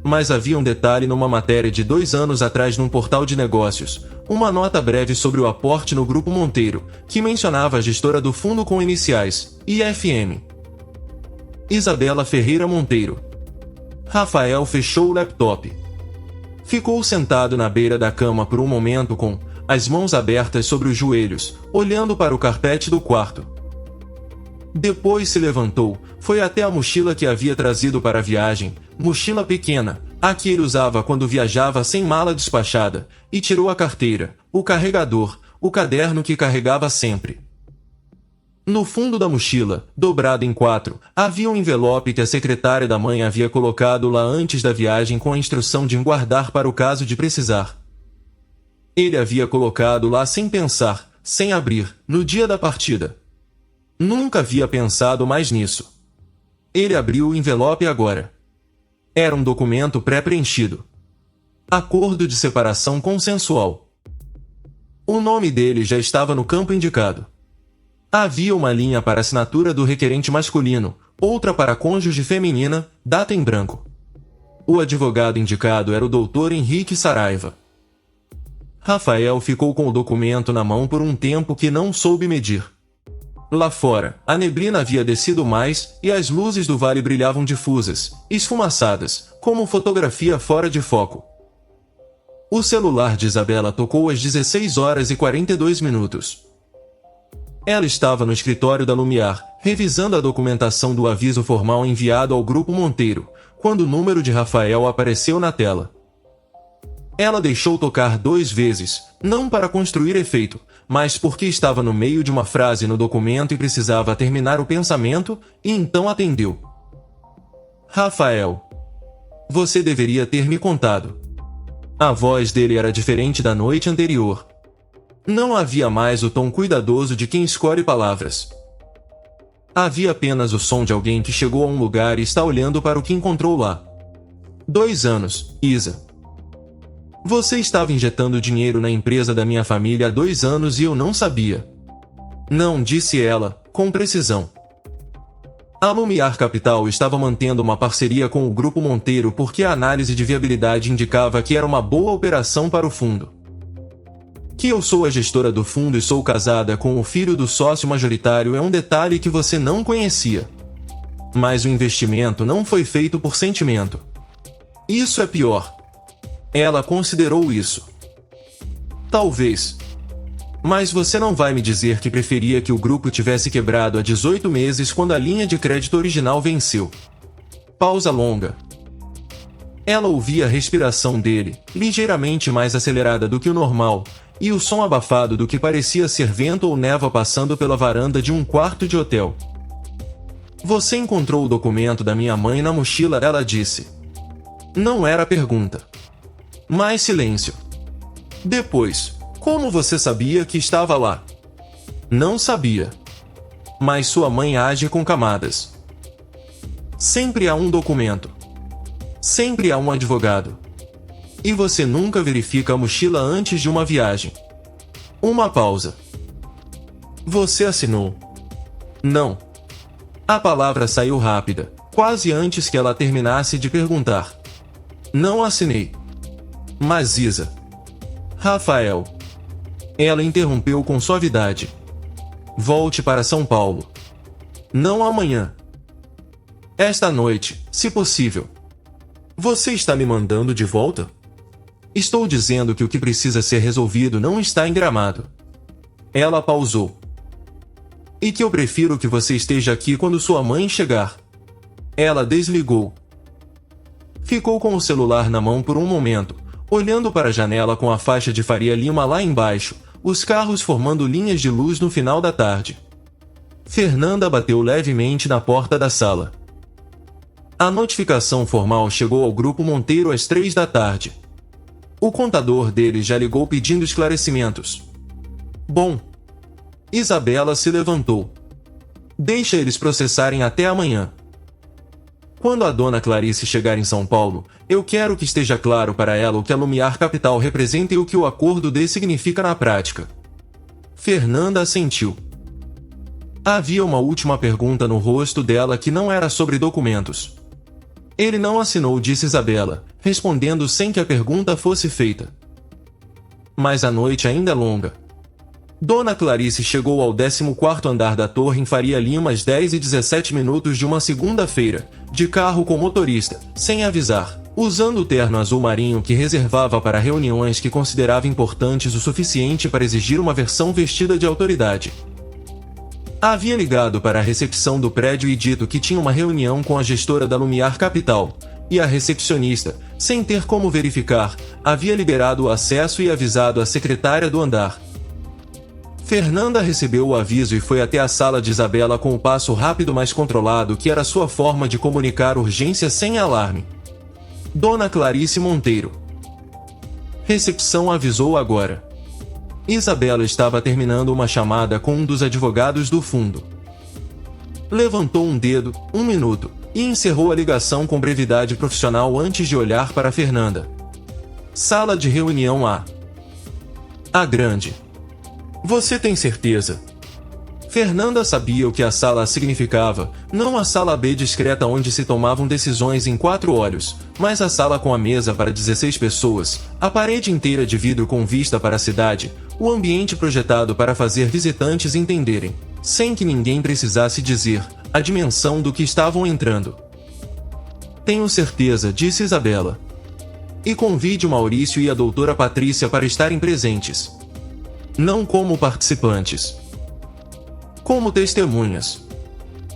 Mas havia um detalhe numa matéria de 2 anos atrás num portal de negócios, uma nota breve sobre o aporte no Grupo Monteiro, que mencionava a gestora do fundo com iniciais, IFM. Isabela Ferreira Monteiro. Rafael fechou o laptop. Ficou sentado na beira da cama por um momento com as mãos abertas sobre os joelhos, olhando para o carpete do quarto. Depois se levantou, foi até a mochila que havia trazido para a viagem, mochila pequena, a que ele usava quando viajava sem mala despachada, e tirou a carteira, o carregador, o caderno que carregava sempre. No fundo da mochila, dobrado em 4, havia um envelope que a secretária da mãe havia colocado lá antes da viagem com a instrução de guardar para o caso de precisar. Ele havia colocado lá sem pensar, sem abrir, no dia da partida. Nunca havia pensado mais nisso. Ele abriu o envelope agora. Era um documento pré-preenchido. Acordo de separação consensual. O nome dele já estava no campo indicado. Havia uma linha para assinatura do requerente masculino, outra para a cônjuge feminina, data em branco. O advogado indicado era o Dr. Henrique Saraiva. Rafael ficou com o documento na mão por um tempo que não soube medir. Lá fora, a neblina havia descido mais e as luzes do vale brilhavam difusas, esfumaçadas, como fotografia fora de foco. O celular de Isabela tocou às 16 horas e 42 minutos. Ela estava no escritório da Lumiar, revisando a documentação do aviso formal enviado ao Grupo Monteiro, quando o número de Rafael apareceu na tela. Ela deixou tocar 2 vezes, não para construir efeito, mas porque estava no meio de uma frase no documento e precisava terminar o pensamento, e então atendeu. Rafael. Você deveria ter me contado. A voz dele era diferente da noite anterior. Não havia mais o tom cuidadoso de quem escolhe palavras. Havia apenas o som de alguém que chegou a um lugar e está olhando para o que encontrou lá. 2 anos, Isa. Você estava injetando dinheiro na empresa da minha família há 2 anos e eu não sabia. Não, disse ela, com precisão. A Lumiar Capital estava mantendo uma parceria com o Grupo Monteiro porque a análise de viabilidade indicava que era uma boa operação para o fundo. Que eu sou a gestora do fundo e sou casada com o filho do sócio majoritário é um detalhe que você não conhecia. Mas o investimento não foi feito por sentimento. Isso é pior. Ela considerou isso. Talvez. Mas você não vai me dizer que preferia que o grupo tivesse quebrado há 18 meses quando a linha de crédito original venceu. Pausa longa. Ela ouvia a respiração dele, ligeiramente mais acelerada do que o normal, e o som abafado do que parecia ser vento ou névoa passando pela varanda de um quarto de hotel. Você encontrou o documento da minha mãe na mochila, ela disse. Não era pergunta. Mais silêncio. Depois, como você sabia que estava lá? Não sabia. Mas sua mãe age com camadas. Sempre há um documento. Sempre há um advogado. E você nunca verifica a mochila antes de uma viagem. Uma pausa. Você assinou? Não. A palavra saiu rápida, quase antes que ela terminasse de perguntar. Não assinei. Mas Isa. Rafael. Ela interrompeu com suavidade. Volte para São Paulo. Não amanhã. Esta noite, se possível. Você está me mandando de volta? Estou dizendo que o que precisa ser resolvido não está em Gramado. Ela pausou. E que eu prefiro que você esteja aqui quando sua mãe chegar. Ela desligou. Ficou com o celular na mão por um momento, olhando para a janela com a faixa de Faria Lima lá embaixo, os carros formando linhas de luz no final da tarde. Fernanda bateu levemente na porta da sala. A notificação formal chegou ao Grupo Monteiro às 3 da tarde. O contador dele já ligou pedindo esclarecimentos. Bom. Isabela se levantou. Deixa eles processarem até amanhã. Quando a dona Clarice chegar em São Paulo, eu quero que esteja claro para ela o que a Lumiar Capital representa e o que o acordo D significa na prática. Fernanda assentiu. Havia uma última pergunta no rosto dela que não era sobre documentos. Ele não assinou, disse Isabela, respondendo sem que a pergunta fosse feita. Mas a noite ainda é longa. Dona Clarice chegou ao 14º andar da torre em Faria Lima às 10h17 de uma segunda-feira, de carro com motorista, sem avisar, usando o terno azul marinho que reservava para reuniões que considerava importantes o suficiente para exigir uma versão vestida de autoridade. Havia ligado para a recepção do prédio e dito que tinha uma reunião com a gestora da Lumiar Capital, e a recepcionista, sem ter como verificar, havia liberado o acesso e avisado a secretária do andar. Fernanda recebeu o aviso e foi até a sala de Isabela com o passo rápido mas controlado que era sua forma de comunicar urgência sem alarme. Dona Clarice Monteiro. Recepção avisou agora. Isabela estava terminando uma chamada com um dos advogados do fundo. Levantou um dedo, 1 minuto, e encerrou a ligação com brevidade profissional antes de olhar para Fernanda. Sala de reunião A. A grande. Você tem certeza? Fernanda sabia o que a sala significava, não a sala B discreta onde se tomavam decisões em 4 olhos, mas a sala com a mesa para 16 pessoas, a parede inteira de vidro com vista para a cidade, o ambiente projetado para fazer visitantes entenderem, sem que ninguém precisasse dizer, a dimensão do que estavam entrando. Tenho certeza, disse Isabela. E convide o Maurício e a doutora Patrícia para estarem presentes. Não como participantes. Como testemunhas.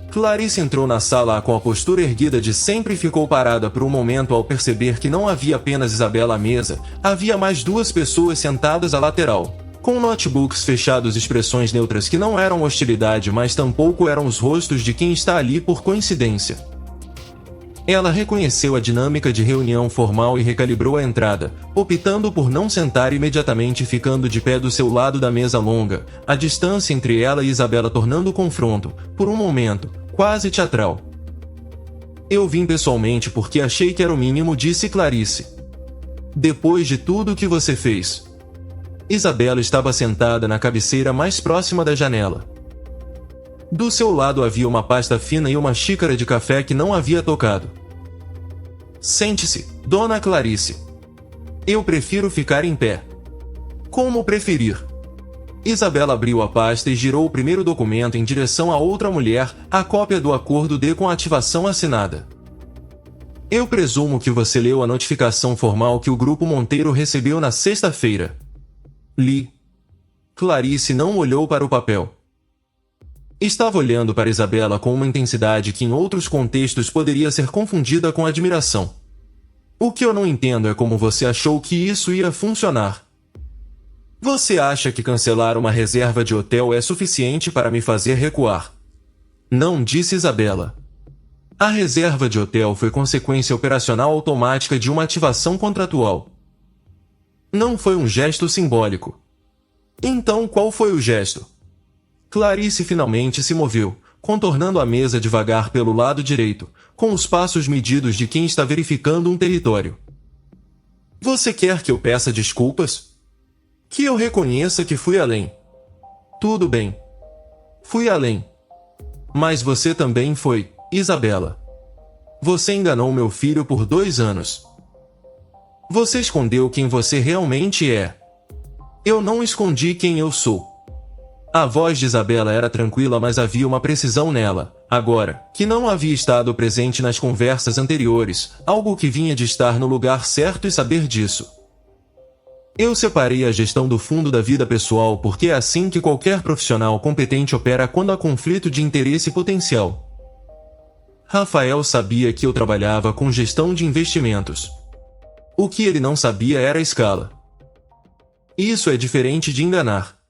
Clarice entrou na sala com a postura erguida de sempre e ficou parada por um momento ao perceber que não havia apenas Isabela à mesa, havia mais 2 pessoas sentadas à lateral, com notebooks fechados, expressões neutras que não eram hostilidade mas tampouco eram os rostos de quem está ali por coincidência. Ela reconheceu a dinâmica de reunião formal e recalibrou a entrada, optando por não sentar imediatamente, ficando de pé do seu lado da mesa longa, a distância entre ela e Isabela tornando o confronto, por um momento, quase teatral. Eu vim pessoalmente porque achei que era o mínimo, disse Clarice. Depois de tudo o que você fez. Isabela estava sentada na cabeceira mais próxima da janela. Do seu lado havia uma pasta fina e uma xícara de café que não havia tocado. Sente-se, Dona Clarice. Eu prefiro ficar em pé. Como preferir. Isabela abriu a pasta e girou o primeiro documento em direção a outra mulher, a cópia do acordo D com a ativação assinada. Eu presumo que você leu a notificação formal que o Grupo Monteiro recebeu na sexta-feira. Li. Clarice não olhou para o papel. Estava olhando para Isabela com uma intensidade que em outros contextos poderia ser confundida com admiração. O que eu não entendo é como você achou que isso ia funcionar. Você acha que cancelar uma reserva de hotel é suficiente para me fazer recuar? Não, disse Isabela. A reserva de hotel foi consequência operacional automática de uma ativação contratual. Não foi um gesto simbólico. Então qual foi o gesto? Clarice finalmente se moveu, contornando a mesa devagar pelo lado direito, com os passos medidos de quem está verificando um território. Você quer que eu peça desculpas? Que eu reconheça que fui além? Tudo bem. Fui além. Mas você também foi, Isabela. Você enganou meu filho por 2 anos. Você escondeu quem você realmente é. Eu não escondi quem eu sou. A voz de Isabela era tranquila, mas havia uma precisão nela, agora, que não havia estado presente nas conversas anteriores, algo que vinha de estar no lugar certo e saber disso. Eu separei a gestão do fundo da vida pessoal porque é assim que qualquer profissional competente opera quando há conflito de interesse potencial. Rafael sabia que eu trabalhava com gestão de investimentos. O que ele não sabia era a escala. Isso é diferente de enganar.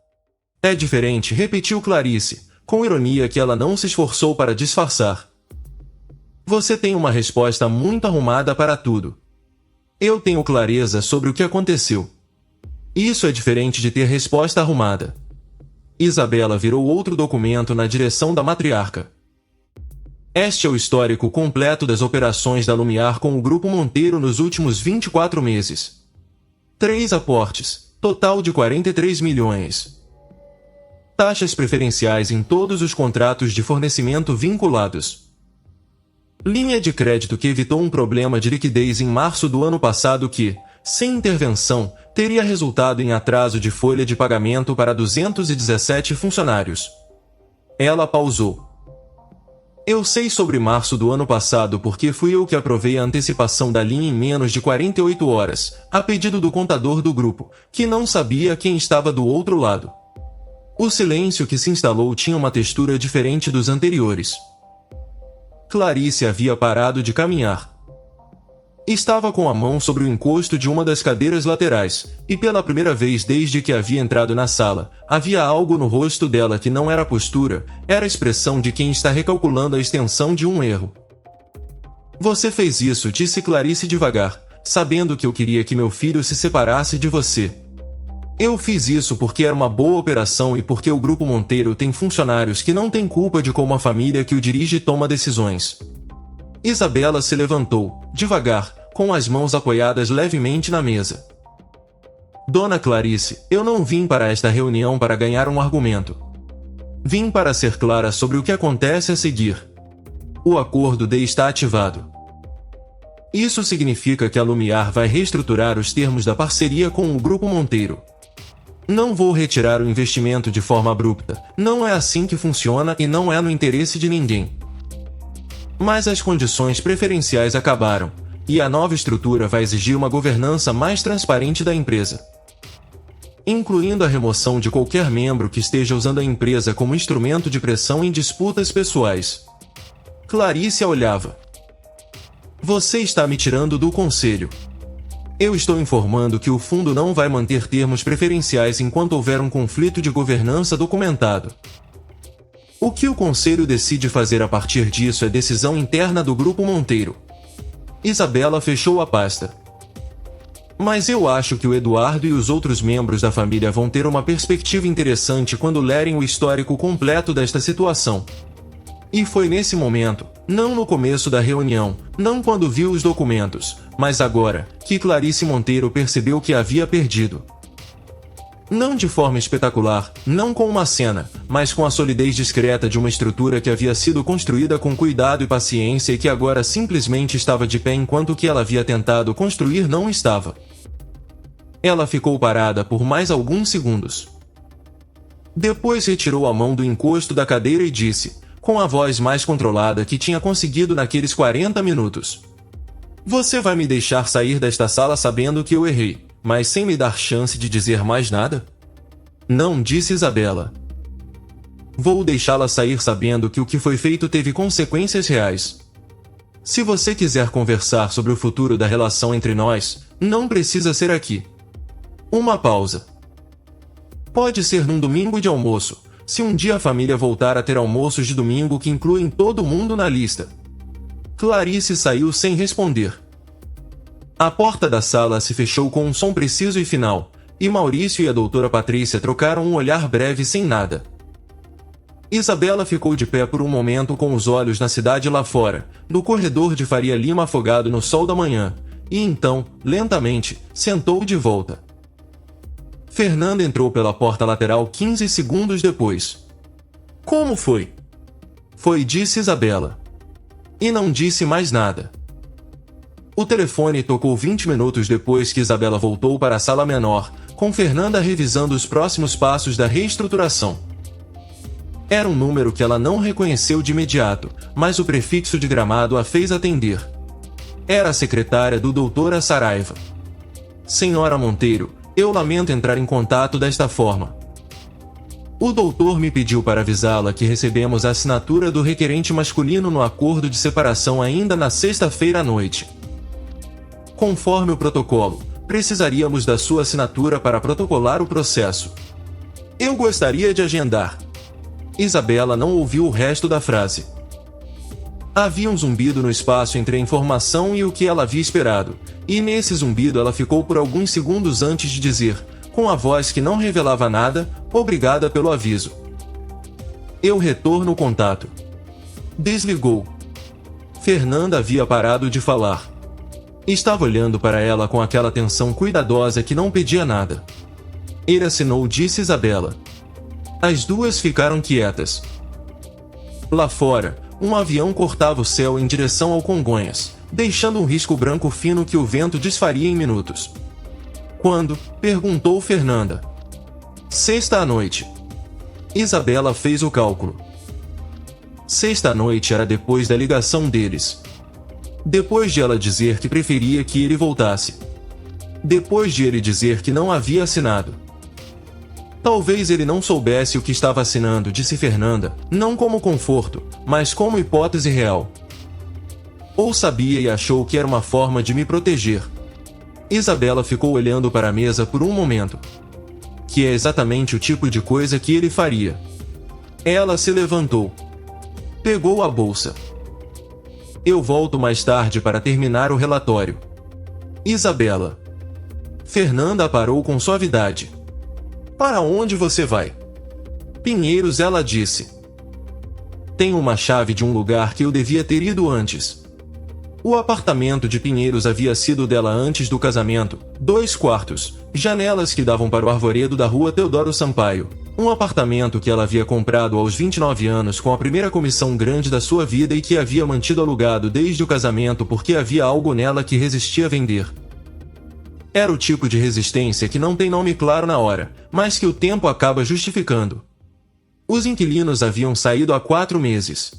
É diferente, repetiu Clarice, com ironia que ela não se esforçou para disfarçar. Você tem uma resposta muito arrumada para tudo. Eu tenho clareza sobre o que aconteceu. Isso é diferente de ter resposta arrumada. Isabela virou outro documento na direção da matriarca. Este é o histórico completo das operações da Lumiar com o Grupo Monteiro nos últimos 24 meses. 3 aportes, total de 43 milhões. Taxas preferenciais em todos os contratos de fornecimento vinculados. Linha de crédito que evitou um problema de liquidez em março do ano passado que, sem intervenção, teria resultado em atraso de folha de pagamento para 217 funcionários. Ela pausou. Eu sei sobre março do ano passado porque fui eu que aprovei a antecipação da linha em menos de 48 horas, a pedido do contador do grupo, que não sabia quem estava do outro lado. O silêncio que se instalou tinha uma textura diferente dos anteriores. Clarice havia parado de caminhar. Estava com a mão sobre o encosto de uma das cadeiras laterais, e pela primeira vez desde que havia entrado na sala, havia algo no rosto dela que não era postura, era a expressão de quem está recalculando a extensão de um erro. Você fez isso, disse Clarice devagar, sabendo que eu queria que meu filho se separasse de você. Eu fiz isso porque era uma boa operação e porque o Grupo Monteiro tem funcionários que não têm culpa de como a família que o dirige toma decisões. Isabela se levantou, devagar, com as mãos apoiadas levemente na mesa. Dona Clarice, eu não vim para esta reunião para ganhar um argumento. Vim para ser clara sobre o que acontece a seguir. O acordo D está ativado. Isso significa que a Lumiar vai reestruturar os termos da parceria com o Grupo Monteiro. Não vou retirar o investimento de forma abrupta, não é assim que funciona e não é no interesse de ninguém. Mas as condições preferenciais acabaram, e a nova estrutura vai exigir uma governança mais transparente da empresa, incluindo a remoção de qualquer membro que esteja usando a empresa como instrumento de pressão em disputas pessoais. Clarice a olhava. Você está me tirando do conselho. Eu estou informando que o fundo não vai manter termos preferenciais enquanto houver um conflito de governança documentado. O que o conselho decide fazer a partir disso é decisão interna do Grupo Monteiro. Isabela fechou a pasta. Mas eu acho que o Eduardo e os outros membros da família vão ter uma perspectiva interessante quando lerem o histórico completo desta situação. E foi nesse momento, não no começo da reunião, não quando viu os documentos, mas agora, que Clarice Monteiro percebeu que havia perdido. Não de forma espetacular, não com uma cena, mas com a solidez discreta de uma estrutura que havia sido construída com cuidado e paciência e que agora simplesmente estava de pé enquanto o que ela havia tentado construir não estava. Ela ficou parada por mais alguns segundos. Depois retirou a mão do encosto da cadeira e disse, com a voz mais controlada que tinha conseguido naqueles 40 minutos: Você vai me deixar sair desta sala sabendo que eu errei, mas sem me dar chance de dizer mais nada? Não, disse Isabela. Vou deixá-la sair sabendo que o que foi feito teve consequências reais. Se você quiser conversar sobre o futuro da relação entre nós, não precisa ser aqui. Uma pausa. Pode ser num domingo de almoço, se um dia a família voltar a ter almoços de domingo que incluem todo mundo na lista. Clarice saiu sem responder. A porta da sala se fechou com um som preciso e final, e Maurício e a doutora Patrícia trocaram um olhar breve sem nada. Isabela ficou de pé por um momento com os olhos na cidade lá fora, no corredor de Faria Lima afogado no sol da manhã, e então, lentamente, sentou de volta. Fernanda entrou pela porta lateral 15 segundos depois. Como foi? Foi, disse Isabela. E não disse mais nada. O telefone tocou 20 minutos depois que Isabela voltou para a sala menor, com Fernanda revisando os próximos passos da reestruturação. Era um número que ela não reconheceu de imediato, mas o prefixo de Gramado a fez atender. Era a secretária do Dr. Saraiva. Senhora Monteiro, eu lamento entrar em contato desta forma. O doutor me pediu para avisá-la que recebemos a assinatura do requerente masculino no acordo de separação ainda na sexta-feira à noite. Conforme o protocolo, precisaríamos da sua assinatura para protocolar o processo. Eu gostaria de agendar. Isabela não ouviu o resto da frase. Havia um zumbido no espaço entre a informação e o que ela havia esperado, e nesse zumbido ela ficou por alguns segundos antes de dizer: com a voz que não revelava nada, obrigada pelo aviso. Eu retorno o contato. Desligou. Fernanda havia parado de falar. Estava olhando para ela com aquela atenção cuidadosa que não pedia nada. Ele assinou, disse Isabela. As duas ficaram quietas. Lá fora, um avião cortava o céu em direção ao Congonhas, deixando um risco branco fino que o vento desfaria em minutos. Quando? Perguntou Fernanda. Sexta à noite. Isabela fez o cálculo. Sexta à noite era depois da ligação deles. Depois de ela dizer que preferia que ele voltasse. Depois de ele dizer que não havia assinado. Talvez ele não soubesse o que estava assinando, disse Fernanda, não como conforto, mas como hipótese real. Ou sabia e achou que era uma forma de me proteger. Isabela ficou olhando para a mesa por um momento. Que é exatamente o tipo de coisa que ele faria. Ela se levantou. Pegou a bolsa. Eu volto mais tarde para terminar o relatório. Isabela. Fernanda parou com suavidade. Para onde você vai? Pinheiros, ela disse. Tenho uma chave de um lugar que eu devia ter ido antes. O apartamento de Pinheiros havia sido dela antes do casamento, 2 quartos, janelas que davam para o arvoredo da rua Teodoro Sampaio. Um apartamento que ela havia comprado aos 29 anos com a primeira comissão grande da sua vida e que havia mantido alugado desde o casamento porque havia algo nela que resistia a vender. Era o tipo de resistência que não tem nome claro na hora, mas que o tempo acaba justificando. Os inquilinos haviam saído há 4 meses.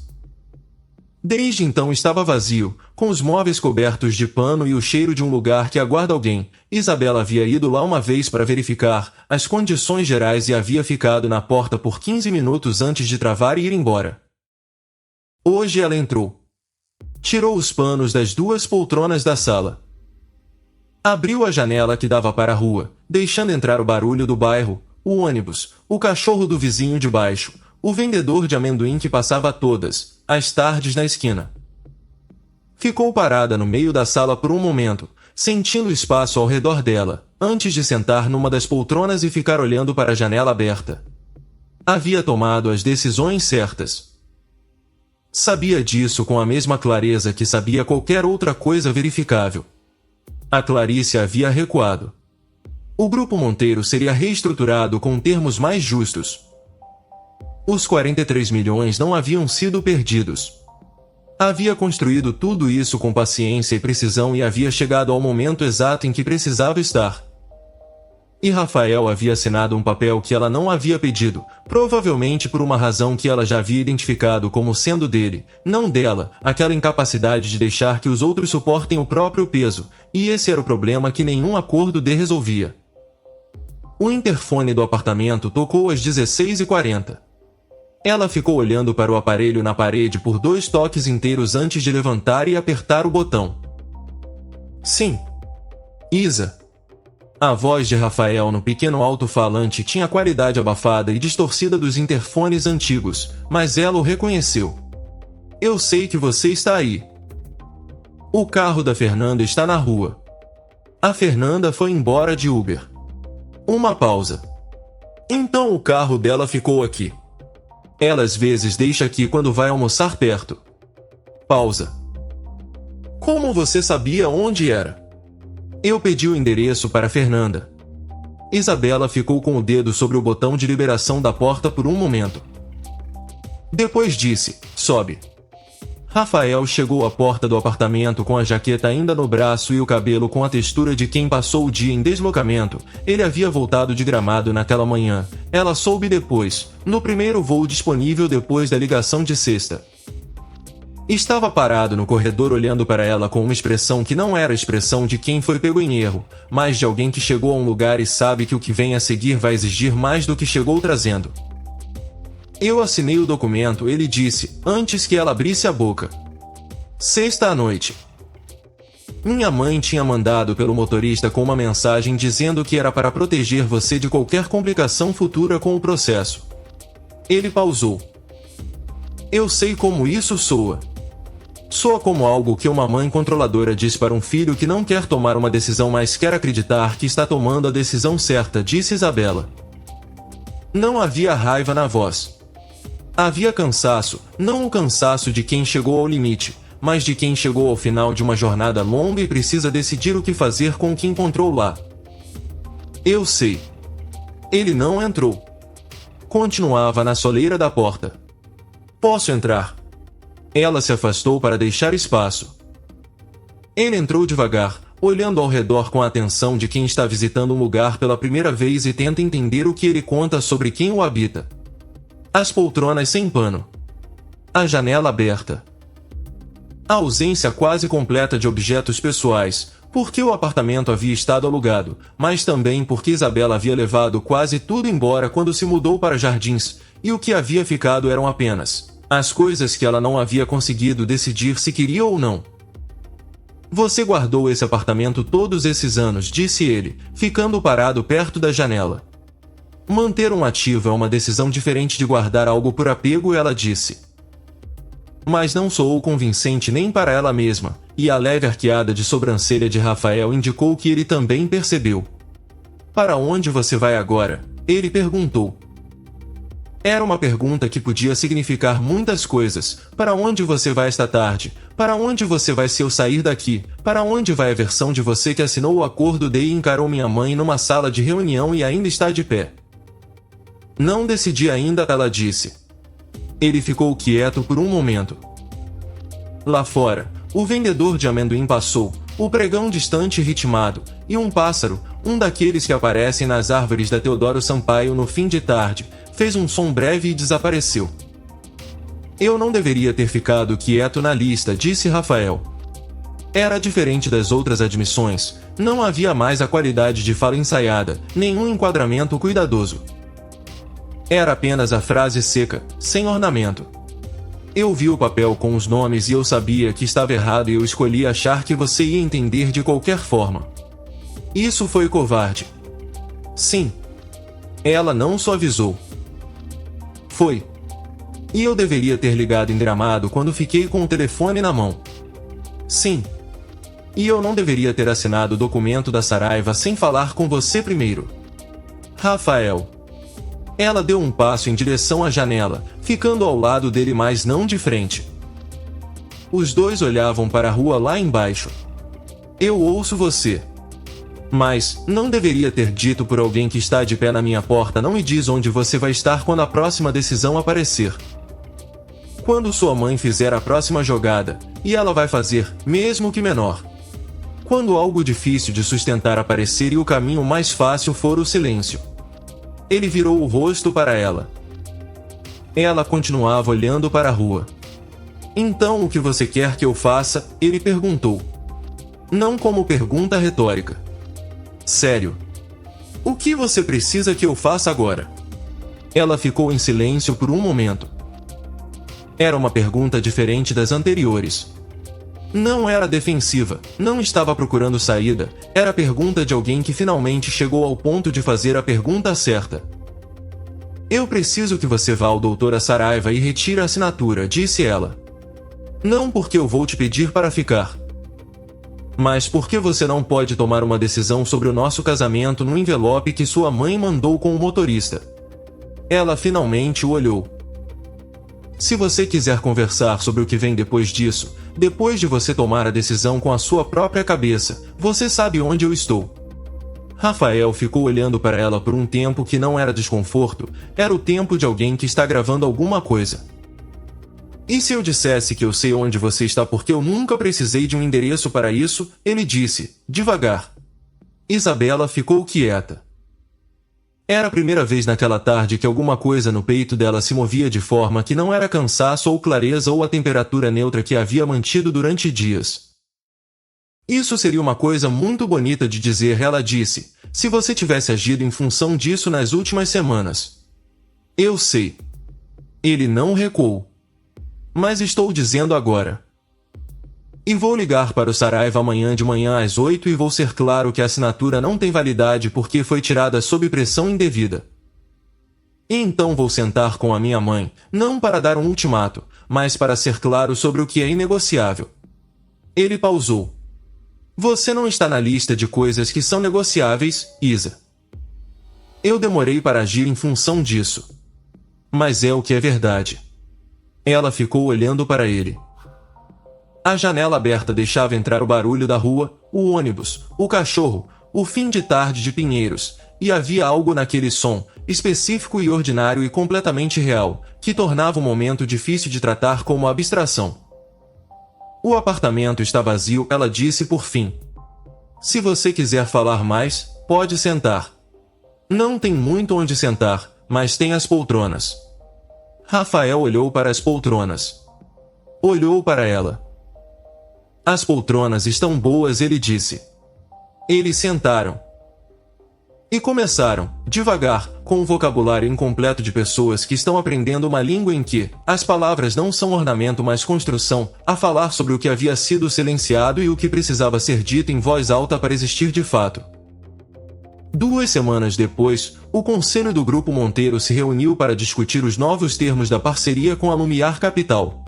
Desde então estava vazio, com os móveis cobertos de pano e o cheiro de um lugar que aguarda alguém. Isabela havia ido lá uma vez para verificar as condições gerais e havia ficado na porta por 15 minutos antes de travar e ir embora. Hoje ela entrou. Tirou os panos das 2 poltronas da sala. Abriu a janela que dava para a rua, deixando entrar o barulho do bairro, o ônibus, o cachorro do vizinho de baixo, o vendedor de amendoim que passava todas as tardes na esquina. Ficou parada no meio da sala por um momento, sentindo o espaço ao redor dela, antes de sentar numa das poltronas e ficar olhando para a janela aberta. Havia tomado as decisões certas. Sabia disso com a mesma clareza que sabia qualquer outra coisa verificável. A Clarice havia recuado. O Grupo Monteiro seria reestruturado com termos mais justos. Os 43 milhões não haviam sido perdidos. Havia construído tudo isso com paciência e precisão e havia chegado ao momento exato em que precisava estar. E Rafael havia assinado um papel que ela não havia pedido, provavelmente por uma razão que ela já havia identificado como sendo dele, não dela, aquela incapacidade de deixar que os outros suportem o próprio peso, e esse era o problema que nenhum acordo resolvia. O interfone do apartamento tocou às 16h40. Ela ficou olhando para o aparelho na parede por 2 toques inteiros antes de levantar e apertar o botão. Sim. Isa. A voz de Rafael no pequeno alto-falante tinha a qualidade abafada e distorcida dos interfones antigos, mas ela o reconheceu. Eu sei que você está aí. O carro da Fernanda está na rua. A Fernanda foi embora de Uber. Uma pausa. Então o carro dela ficou aqui. Ela às vezes deixa aqui quando vai almoçar perto. Pausa. Como você sabia onde era? Eu pedi o endereço para Fernanda. Isabela ficou com o dedo sobre o botão de liberação da porta por um momento. Depois disse, sobe. Rafael chegou à porta do apartamento com a jaqueta ainda no braço e o cabelo com a textura de quem passou o dia em deslocamento. Ele havia voltado de Gramado naquela manhã. Ela soube depois, no primeiro voo disponível depois da ligação de sexta. Estava parado no corredor olhando para ela com uma expressão que não era a expressão de quem foi pego em erro, mas de alguém que chegou a um lugar e sabe que o que vem a seguir vai exigir mais do que chegou trazendo. Eu assinei o documento, ele disse, antes que ela abrisse a boca. Sexta à noite. Minha mãe tinha mandado pelo motorista com uma mensagem dizendo que era para proteger você de qualquer complicação futura com o processo. Ele pausou. Eu sei como isso soa. Soa como algo que uma mãe controladora diz para um filho que não quer tomar uma decisão, mas quer acreditar que está tomando a decisão certa, disse Isabela. Não havia raiva na voz. Havia cansaço, não o cansaço de quem chegou ao limite, mas de quem chegou ao final de uma jornada longa e precisa decidir o que fazer com o que encontrou lá. Eu sei. Ele não entrou. Continuava na soleira da porta. Posso entrar? Ela se afastou para deixar espaço. Ele entrou devagar, olhando ao redor com a atenção de quem está visitando um lugar pela primeira vez e tenta entender o que ele conta sobre quem o habita. As poltronas sem pano. A janela aberta. A ausência quase completa de objetos pessoais, porque o apartamento havia estado alugado, mas também porque Isabela havia levado quase tudo embora quando se mudou para Jardins, e o que havia ficado eram apenas as coisas que ela não havia conseguido decidir se queria ou não. Você guardou esse apartamento todos esses anos, disse ele, ficando parado perto da janela. Manter um ativo é uma decisão diferente de guardar algo por apego, ela disse. Mas não soou convincente nem para ela mesma, e a leve arqueada de sobrancelha de Rafael indicou que ele também percebeu. Para onde você vai agora? Ele perguntou. Era uma pergunta que podia significar muitas coisas. Para onde você vai esta tarde? Para onde você vai se eu sair daqui? Para onde vai a versão de você que assinou o acordo e encarou minha mãe numa sala de reunião e ainda está de pé? Não decidi ainda, ela disse. Ele ficou quieto por um momento. Lá fora, o vendedor de amendoim passou, o pregão distante e ritmado, e um pássaro, um daqueles que aparecem nas árvores da Teodoro Sampaio no fim de tarde, fez um som breve e desapareceu. Eu não deveria ter ficado quieto na lista, disse Rafael. Era diferente das outras admissões, não havia mais a qualidade de fala ensaiada, nenhum enquadramento cuidadoso. Era apenas a frase seca, sem ornamento. Eu vi o papel com os nomes e eu sabia que estava errado e eu escolhi achar que você ia entender de qualquer forma. Isso foi covarde. Sim. Ela não suavizou. Foi. E eu deveria ter ligado em Gramado quando fiquei com o telefone na mão. Sim. E eu não deveria ter assinado o documento da Saraiva sem falar com você primeiro. Rafael. Ela deu um passo em direção à janela, ficando ao lado dele, mas não de frente. Os dois olhavam para a rua lá embaixo. Eu ouço você. Mas, não deveria ter dito por alguém que está de pé na minha porta, não me diz onde você vai estar quando a próxima decisão aparecer. Quando sua mãe fizer a próxima jogada, e ela vai fazer, mesmo que menor. Quando algo difícil de sustentar aparecer e o caminho mais fácil for o silêncio. Ele virou o rosto para ela. Ela continuava olhando para a rua. Então o que você quer que eu faça? Ele perguntou. Não como pergunta retórica. Sério. O que você precisa que eu faça agora? Ela ficou em silêncio por um momento. Era uma pergunta diferente das anteriores. Não era defensiva, não estava procurando saída, era a pergunta de alguém que finalmente chegou ao ponto de fazer a pergunta certa. Eu preciso que você vá ao doutora Saraiva e retire a assinatura, disse ela. Não porque eu vou te pedir para ficar. Mas porque você não pode tomar uma decisão sobre o nosso casamento no envelope que sua mãe mandou com o motorista. Ela finalmente o olhou. Se você quiser conversar sobre o que vem depois disso, depois de você tomar a decisão com a sua própria cabeça, você sabe onde eu estou. Rafael ficou olhando para ela por um tempo que não era desconforto, era o tempo de alguém que está gravando alguma coisa. E se eu dissesse que eu sei onde você está porque eu nunca precisei de um endereço para isso? Ele disse, devagar. Isabela ficou quieta. Era a primeira vez naquela tarde que alguma coisa no peito dela se movia de forma que não era cansaço ou clareza ou a temperatura neutra que havia mantido durante dias. Isso seria uma coisa muito bonita de dizer, ela disse, se você tivesse agido em função disso nas últimas semanas. Eu sei. Ele não recuou. Mas estou dizendo agora. E vou ligar para o Saraiva amanhã de manhã às 8 e vou ser claro que a assinatura não tem validade porque foi tirada sob pressão indevida. E então vou sentar com a minha mãe, não para dar um ultimato, mas para ser claro sobre o que é inegociável. Ele pausou. Você não está na lista de coisas que são negociáveis, Isa. Eu demorei para agir em função disso. Mas é o que é verdade. Ela ficou olhando para ele. A janela aberta deixava entrar o barulho da rua, o ônibus, o cachorro, o fim de tarde de Pinheiros, e havia algo naquele som, específico e ordinário e completamente real, que tornava o momento difícil de tratar como abstração. O apartamento está vazio, ela disse por fim. Se você quiser falar mais, pode sentar. Não tem muito onde sentar, mas tem as poltronas. Rafael olhou para as poltronas. Olhou para ela. As poltronas estão boas, ele disse. Eles sentaram. E começaram, devagar, com um vocabulário incompleto de pessoas que estão aprendendo uma língua em que as palavras não são ornamento mas construção, a falar sobre o que havia sido silenciado e o que precisava ser dito em voz alta para existir de fato. 2 semanas depois, o conselho do Grupo Monteiro se reuniu para discutir os novos termos da parceria com a Lumiar Capital.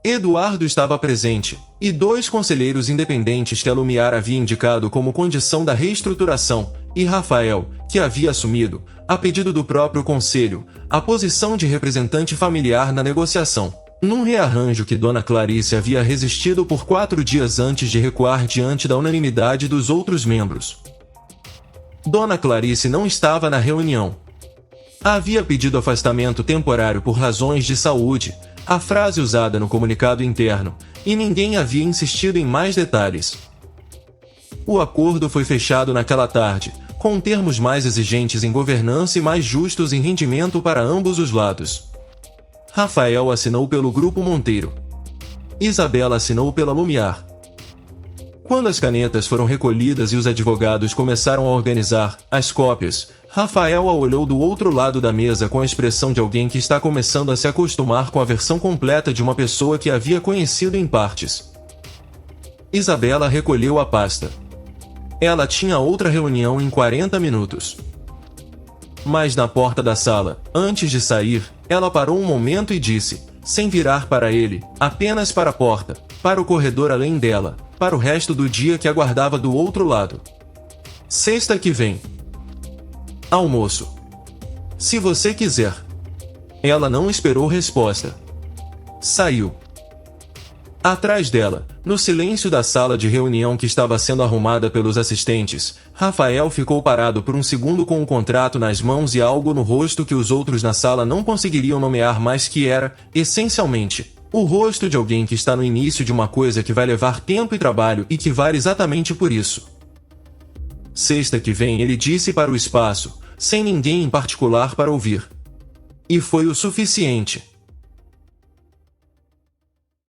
Eduardo estava presente, e 2 conselheiros independentes que a Lumiar havia indicado como condição da reestruturação, e Rafael, que havia assumido, a pedido do próprio conselho, a posição de representante familiar na negociação, num rearranjo que Dona Clarice havia resistido por 4 dias antes de recuar diante da unanimidade dos outros membros. Dona Clarice não estava na reunião. Havia pedido afastamento temporário por razões de saúde, a frase usada no comunicado interno, e ninguém havia insistido em mais detalhes. O acordo foi fechado naquela tarde, com termos mais exigentes em governança e mais justos em rendimento para ambos os lados. Rafael assinou pelo Grupo Monteiro. Isabela assinou pela Lumiar. Quando as canetas foram recolhidas e os advogados começaram a organizar as cópias, Rafael a olhou do outro lado da mesa com a expressão de alguém que está começando a se acostumar com a versão completa de uma pessoa que havia conhecido em partes. Isabela recolheu a pasta. Ela tinha outra reunião em 40 minutos. Mas na porta da sala, antes de sair, ela parou um momento e disse, sem virar para ele, apenas para a porta, para o corredor além dela, para o resto do dia que aguardava do outro lado. Sexta que vem. Almoço. Se você quiser. Ela não esperou resposta. Saiu. Atrás dela, no silêncio da sala de reunião que estava sendo arrumada pelos assistentes, Rafael ficou parado por um segundo com um contrato nas mãos e algo no rosto que os outros na sala não conseguiriam nomear mais, que era, essencialmente, o rosto de alguém que está no início de uma coisa que vai levar tempo e trabalho e que vale exatamente por isso. Sexta que vem, ele disse para o espaço, sem ninguém em particular para ouvir. E foi o suficiente.